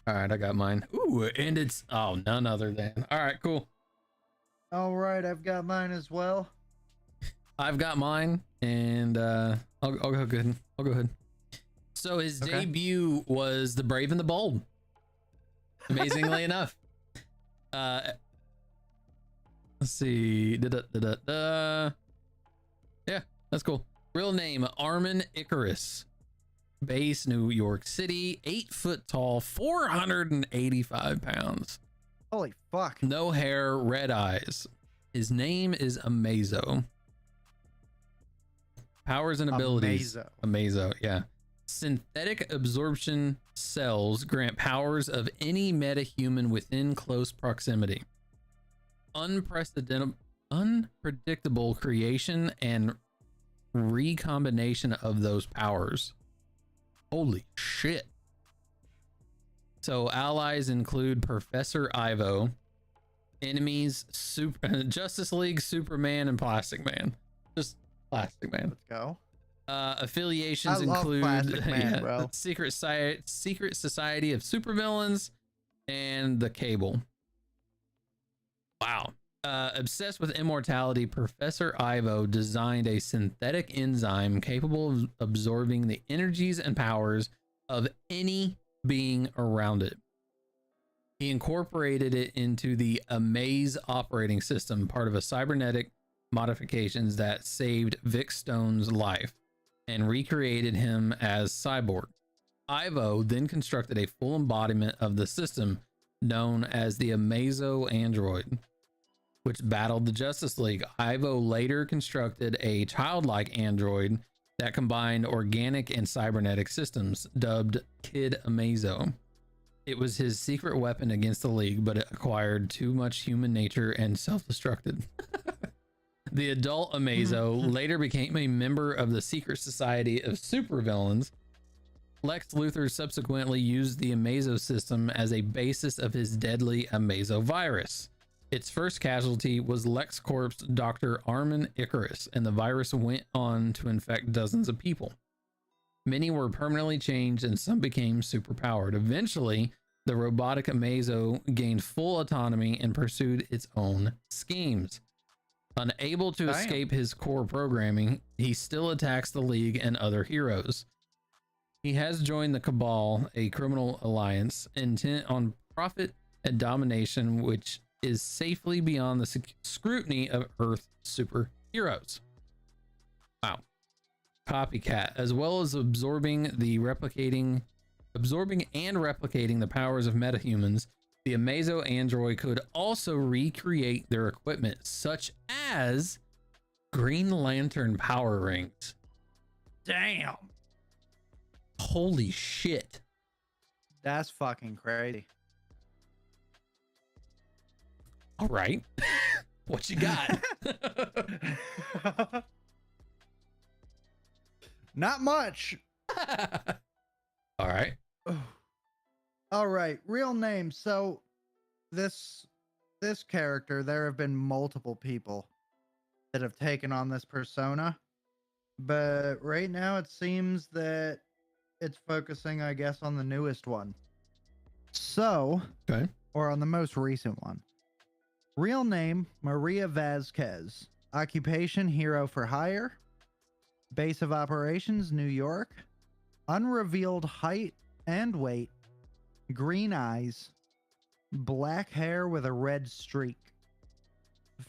All right, I got mine. Ooh, and it's none other than. All right, cool. All right, I've got mine as well. I've got mine, and I'll go ahead. I'll go ahead. So his debut was The Brave and the Bold. Amazingly enough. Let's see. Yeah, that's cool. Real name, Armin Icarus. Base, New York City. 8 foot tall, 485 pounds. Holy fuck. No hair, red eyes. His name is Amazo. Powers and abilities. Amazo, yeah. Synthetic absorption cells grant powers of any metahuman within close proximity. Unpredictable creation and recombination of those powers. Holy shit. So allies include Professor Ivo, Enemies: Justice League, Superman, and Plastic Man. Just Plastic Man. Let's go. Affiliations I love include Plastic Man, bro. the Secret Society of Supervillains and the Cable. Wow. Obsessed with immortality, Professor Ivo designed a synthetic enzyme capable of absorbing the energies and powers of any being around it. He incorporated it into the Amaze operating system, part of a cybernetic modifications that saved Vic Stone's life and recreated him as Cyborg. Ivo then constructed a full embodiment of the system known as the Amazo android, which battled the Justice League. Ivo later constructed a childlike android that combined organic and cybernetic systems, dubbed Kid Amazo. It was his secret weapon against the League, but it acquired too much human nature and self-destructed. The adult Amazo later became a member of the Secret Society of Supervillains. Lex Luthor subsequently used the Amazo system as a basis of his deadly Amazo virus. Its first casualty was LexCorp's Dr. Armin Icarus, and the virus went on to infect dozens of people. Many were permanently changed and some became superpowered. Eventually, the robotic Amazo gained full autonomy and pursued its own schemes. Unable to escape his core programming, he still attacks the League and other heroes. He has joined the Cabal, a criminal alliance intent on profit and domination, which is safely beyond the scrutiny of Earth superheroes. Wow. Copycat, as well as absorbing and replicating the powers of metahumans, the Amazo android could also recreate their equipment, such as Green Lantern power rings. Damn. Holy shit. That's fucking crazy. All right. What you got? Not much. All right. All right. Real name. So this character, there have been multiple people that have taken on this persona, but right now it seems that it's focusing, I guess, on the newest one. So, okay. Or on the most recent one. Real name, Maria Vasquez. Occupation, hero for hire. Base of operations, New York. Unrevealed height and weight. Green eyes. Black hair with a red streak.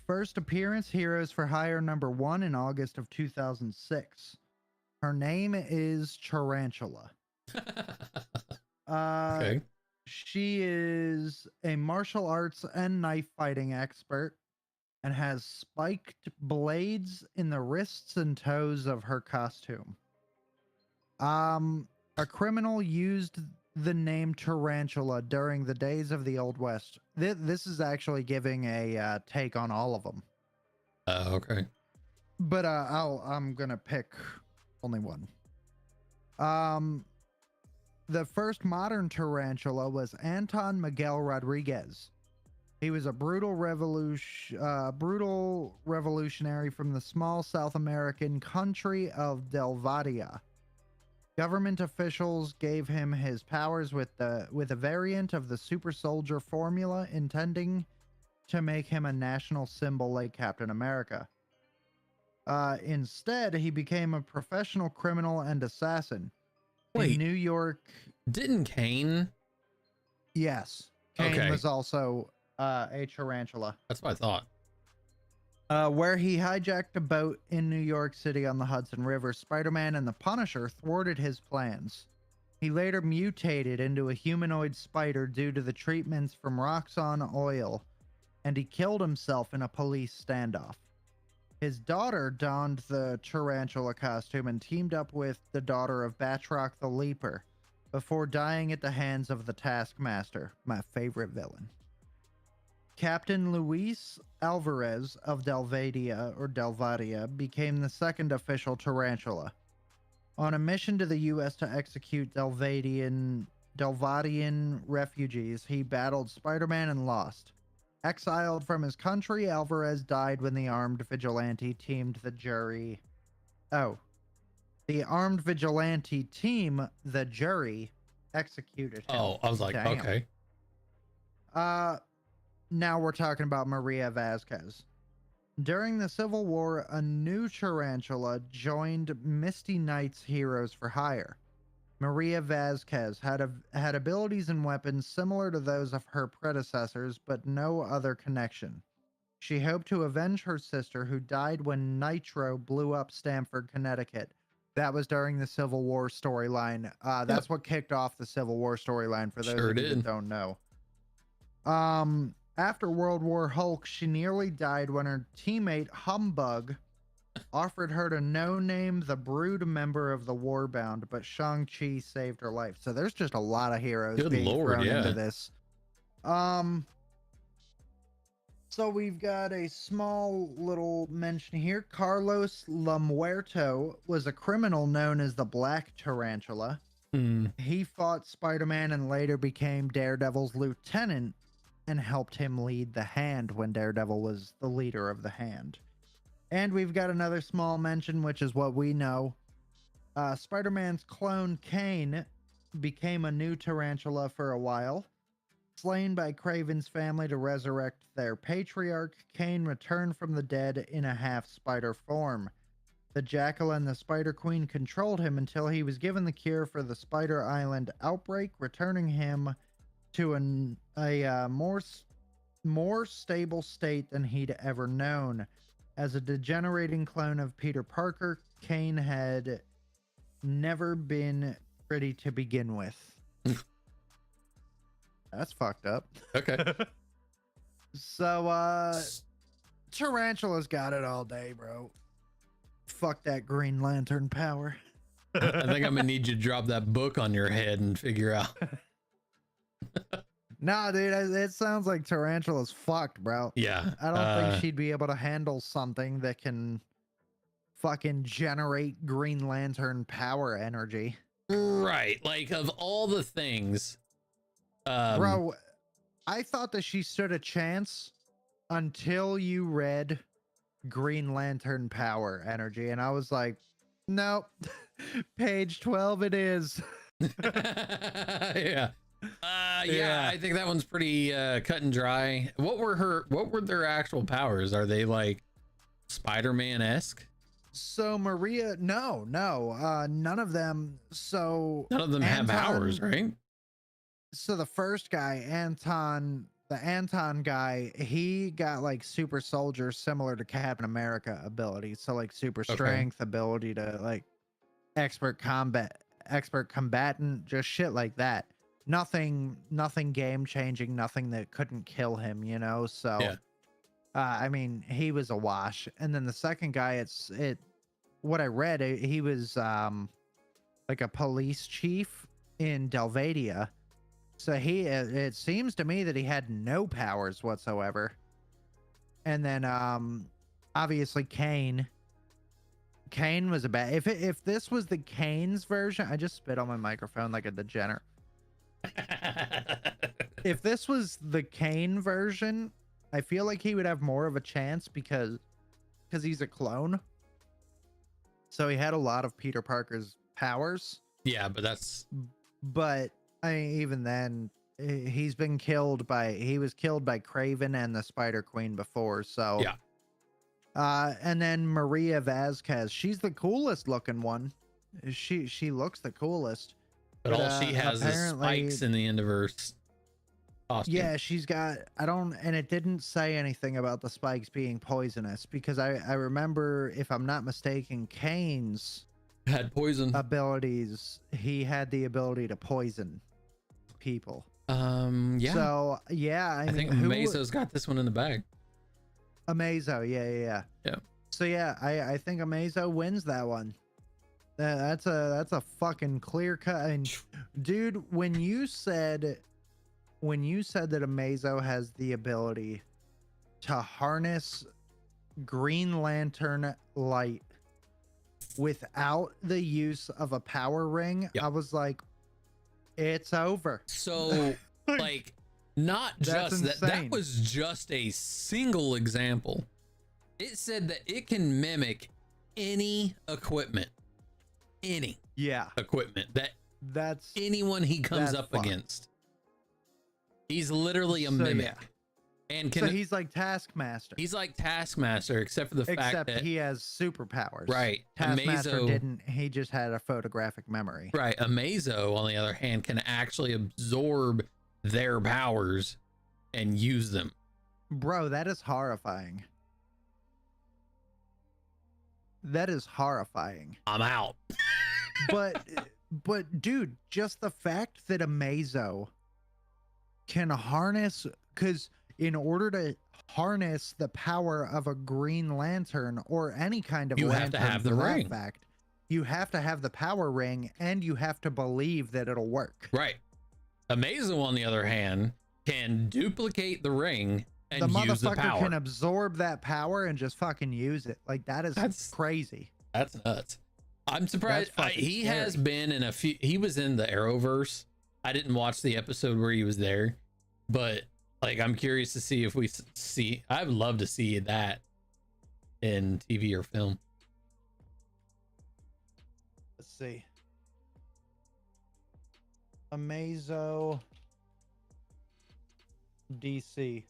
First appearance, Heroes for Hire #1 in August of 2006. Her name is Tarantula. Okay. She is a martial arts and knife fighting expert and has spiked blades in the wrists and toes of her costume. A criminal used the name Tarantula during the days of the Old West. This is actually giving a take on all of them. Okay. But I'm gonna pick only one. The first modern tarantula was Anton Miguel Rodriguez. He was a brutal revolutionary from the small South American country of Delvadia. Government officials gave him his powers with a variant of the super soldier formula, intending to make him a national symbol like Captain America. Instead, he became a professional criminal and assassin. Wait, in New York. Didn't Kane? Yes. Kane was also a tarantula. That's what I thought. Where he hijacked a boat in New York City on the Hudson River, Spider-Man and the Punisher thwarted his plans. He later mutated into a humanoid spider due to the treatments from Roxxon oil, and he killed himself in a police standoff. His daughter donned the tarantula costume and teamed up with the daughter of Batroc the Leaper before dying at the hands of the Taskmaster, my favorite villain. Captain Luis Alvarez of Delvadia became the second official tarantula. On a mission to the U.S. to execute Delvadian refugees, he battled Spider-Man and lost. Exiled from his country, Alvarez died when the armed vigilante teamed the jury. Oh, the armed vigilante team, the jury, executed him. Oh, I was like, Damn. okay. Now we're talking about Maria Vasquez. During the Civil War, a new tarantula joined Misty Knight's Heroes for Hire. Maria Vasquez had abilities and weapons similar to those of her predecessors, but no other connection. She hoped to avenge her sister, who died when Nitro blew up Stamford, Connecticut. That was during the Civil War storyline. That's what kicked off the Civil War storyline, for those Sure of you that did. don't know. After World War Hulk, she nearly died when her teammate Humbug offered her to no-name the Brood member of the Warbound, but Shang-Chi saved her life. So there's just a lot of heroes Good being Lord, thrown into yeah. this. So we've got a small little mention here. Carlos Lamuerto was a criminal known as the Black Tarantula. He fought Spider-Man and later became Daredevil's lieutenant and helped him lead the Hand when Daredevil was the leader of the Hand. And we've got another small mention, which is what we know. Spider-Man's clone Kane became a new tarantula for a while. Slain by Kraven's family to resurrect their patriarch, Kane returned from the dead in a half-spider form. The Jackal and the Spider Queen controlled him until he was given the cure for the Spider Island outbreak, returning him to a more stable state than he'd ever known. As a degenerating clone of Peter Parker, Kane had never been pretty to begin with. That's fucked up. Okay. So, Tarantula's got it all day, bro. Fuck that Green Lantern power. I think I'm gonna need you to drop that book on your head and figure out. Nah, dude, it sounds like Tarantula's fucked, bro. Yeah. I don't think she'd be able to handle something that can fucking generate Green Lantern power energy. Right. Like, of all the things, Bro, I thought that she stood a chance until you read Green Lantern power energy, and I was like, nope. Page 12 it is. yeah. Yeah, I think that one's pretty cut and dry. What were their actual powers? Are they like Spider-Man-esque? So Maria, no, none of them. So None of them have powers, right? So the first guy, the Anton guy, he got like super soldier, similar to Captain America abilities. So like super strength, ability to like expert combatant, just shit like that. Nothing game changing, nothing that couldn't kill him, you know? So, Yeah. I mean, he was a wash. And then the second guy, what I read, he was like a police chief in Delvadia. So it seems to me that he had no powers whatsoever. And then obviously Kane was a bad. If this was the Kane's version, I just spit on my microphone like a degenerate. If this was the Kane version, I feel like he would have more of a chance because he's a clone. So he had a lot of Peter Parker's powers. Yeah, but I mean, even then, he was killed by Kraven and the Spider Queen before. So yeah. And then Maria Vasquez, she's the coolest looking one. She looks the coolest. But all she has is spikes in the end of her costume. Yeah, she's got, and it didn't say anything about the spikes being poisonous, because I remember, if I'm not mistaken, Kane's had poison abilities. He had the ability to poison people. Yeah. So, yeah, I mean, think Amazo's got this one in the bag. Amazo, yeah. So, yeah, I think Amazo wins that one. That's a fucking clear cut. And dude, when you said that Amazo has the ability to harness Green Lantern light without the use of a power ring, yep. I was like, it's over. So like Not That's just that. That insane. was just a single example. It said that it can mimic any equipment. Any Yeah, equipment that that's anyone he comes that's up fucked. against. He's literally a So, mimic. yeah. And So he's like Taskmaster, he's like Taskmaster, except for the fact except that he has superpowers. right, Taskmaster Amazo didn't. He just had a photographic memory. right, Amazo on the other hand can actually absorb their powers and use them. Bro, that is horrifying. That is horrifying. I'm out. But dude, just the fact that Amazo can harness, because in order to harness the power of a Green Lantern or any kind of You lantern, have to have the for that ring. fact, you have to have the power ring, and you have to believe that it'll work. Right. Amazo on the other hand can duplicate the ring and The use the motherfucker power. can absorb that power and just fucking use it. Like, that's crazy. That's nuts. I'm surprised. That's fucking He has scary. been in a few. He was in the Arrowverse. I didn't watch the episode where he was there, but like I'm curious to see if we see. I'd love to see that in TV or film. Let's see. Amazo DC.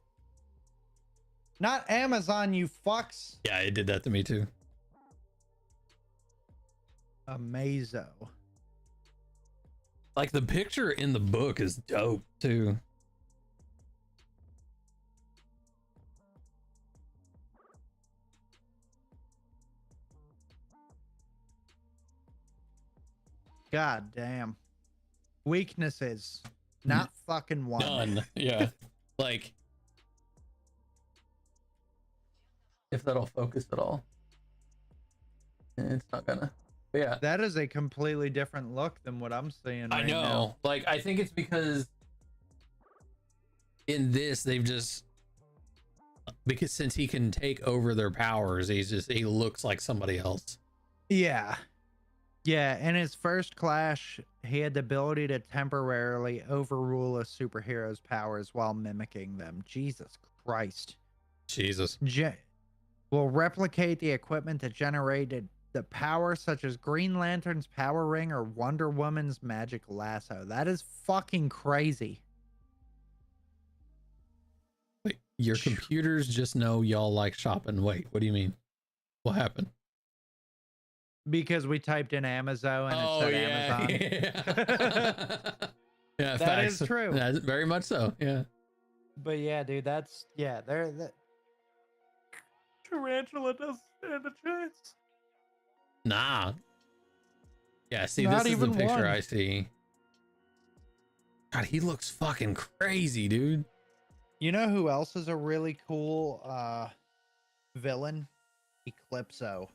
Not Amazon, you fucks. Yeah, it did that to me too. Amazo. Like the picture in the book is dope too. God damn. Weaknesses. Not fucking one. None. Yeah. Like if that'll focus at all. It's not gonna. But yeah. That is a completely different look than what I'm seeing I right know. now. Like I think it's because in this they've just because since he can take over their powers, he looks like somebody else. Yeah. Yeah, in his first clash, he had the ability to temporarily overrule a superhero's powers while mimicking them. Jesus Christ. Jesus. Will replicate the equipment that generated the power, such as Green Lantern's power ring or Wonder Woman's magic lasso. That is fucking crazy. Wait, your computers just know y'all like shopping. Wait, what do you mean? What happened? Because we typed in Amazon and Oh it said yeah. Amazon. Yeah, That facts. is true. That's very much so. Yeah. But yeah, dude, they're Tarantula doesn't stand a chance. Nah. Yeah, see, Not this is the even picture one. I see. God, he looks fucking crazy, dude. You know who else is a really cool villain? Eclipso.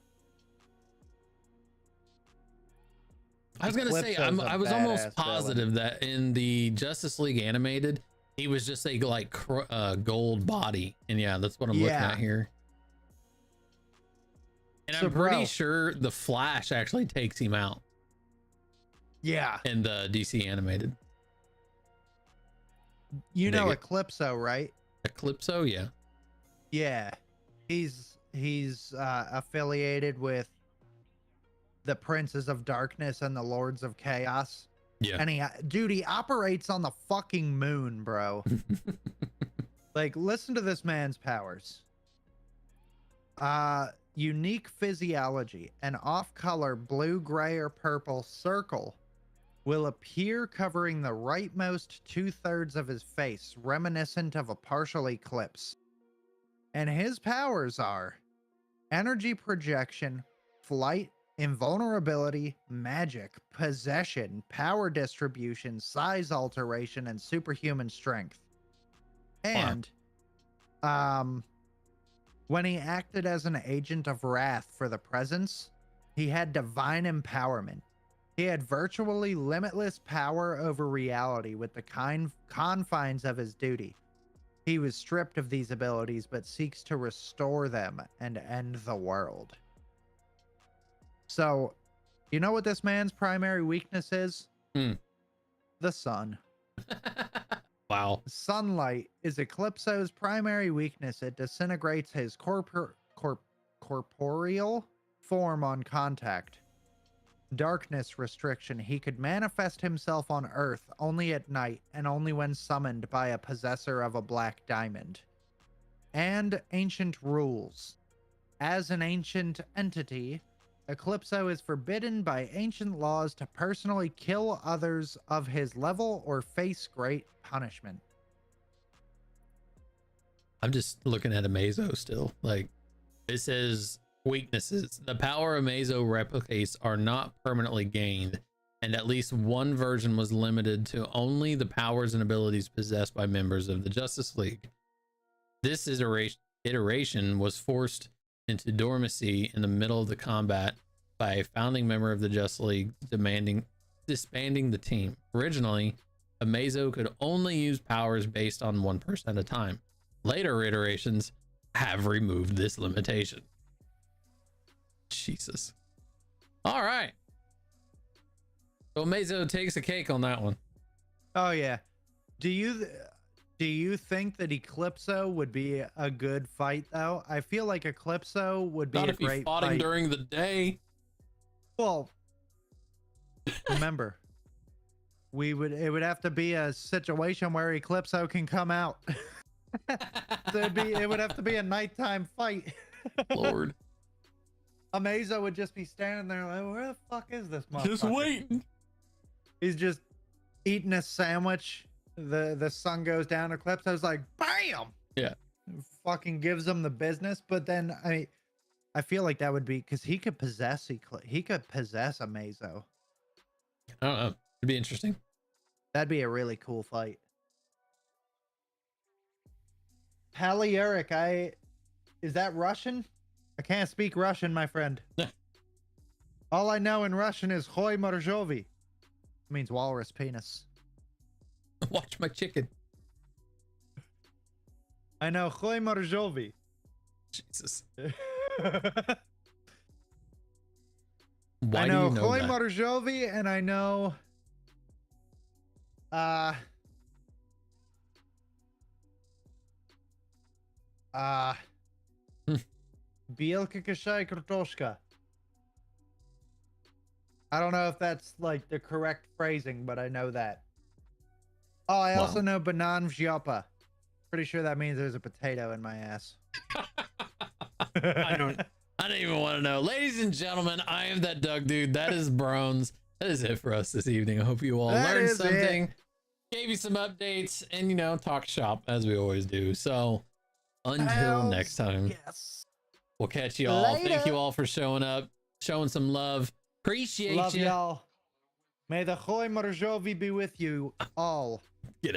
I was gonna say, Eclipso's a I was almost badass positive that in the Justice League animated, he was just a like gold body, and yeah, that's what I'm looking Yeah. at here. And So, I'm pretty bro- sure the Flash actually takes him out Yeah. in the DC animated. You Dig know it. Eclipso, right? Eclipso, yeah. Yeah. He's affiliated with the Princes of Darkness and the Lords of Chaos. Yeah. And he operates on the fucking moon, bro. Like, listen to this man's powers. Unique physiology. An off-color blue, gray, or purple circle will appear covering the rightmost 2/3 of his face, reminiscent of a partial eclipse. And his powers are energy projection, flight, invulnerability, magic, possession, power distribution, size alteration, and superhuman strength. And when he acted as an agent of wrath for the presence, he had divine empowerment. He had virtually limitless power over reality with the confines of his duty. He was stripped of these abilities, but seeks to restore them and end the world. So, you know what this man's primary weakness is? Hmm. The sun. Wow. Sunlight is Eclipso's primary weakness. It disintegrates his corporeal form on contact. Darkness restriction. He could manifest himself on Earth only at night and only when summoned by a possessor of a black diamond. And ancient rules. As an ancient entity, Eclipso is forbidden by ancient laws to personally kill others of his level or face great punishment. I'm just looking at Amazo still. Like, it says weaknesses. The power Amazo replicates are not permanently gained, and at least one version was limited to only the powers and abilities possessed by members of the Justice League. This iteration was forced into dormancy in the middle of the combat by a founding member of the Justice League disbanding the team. Originally, Amazo could only use powers based on one person at a time. Later iterations have removed this limitation. Jesus. All right. So Amazo takes a cake on that one. Oh yeah. Do you think that Eclipso would be a good fight though? I feel like Eclipso would be Not a if you great fought him fight. during the day. Well, remember, it would have to be a situation where Eclipso can come out. So it would have to be a nighttime fight. Lord. Amazo would just be standing there like, where the fuck is this motherfucker? Just waiting. He's just eating a sandwich. The sun goes down. Eclipso's like, bam! Yeah. Fucking gives him the business. But then I feel like that would be because he could possess Amazo. I don't know. It'd be interesting. That'd be a really cool fight. Paliuric, is that Russian? I can't speak Russian, my friend. All I know in Russian is Hoi Morzovi. It means walrus penis. Watch my chicken. I know Hoi Morzovi. Jesus. I know do you know Hoi that? Morzovi, and I know Bielka Kashai Kartoshka. I don't know if that's like the correct phrasing, but I know that. Oh, I also know banan vzyopa. Pretty sure that means there's a potato in my ass. I don't even want to know. Ladies and gentlemen, I am that Doug dude. That is Brones. That is it for us this evening. I hope you all learned something, gave you some updates, and talk shop as we always do. So until next time, we'll catch you all. Later. Thank you all for showing up, showing some love. Appreciate Love you. y'all. May the Hoi Morzovi be with you all.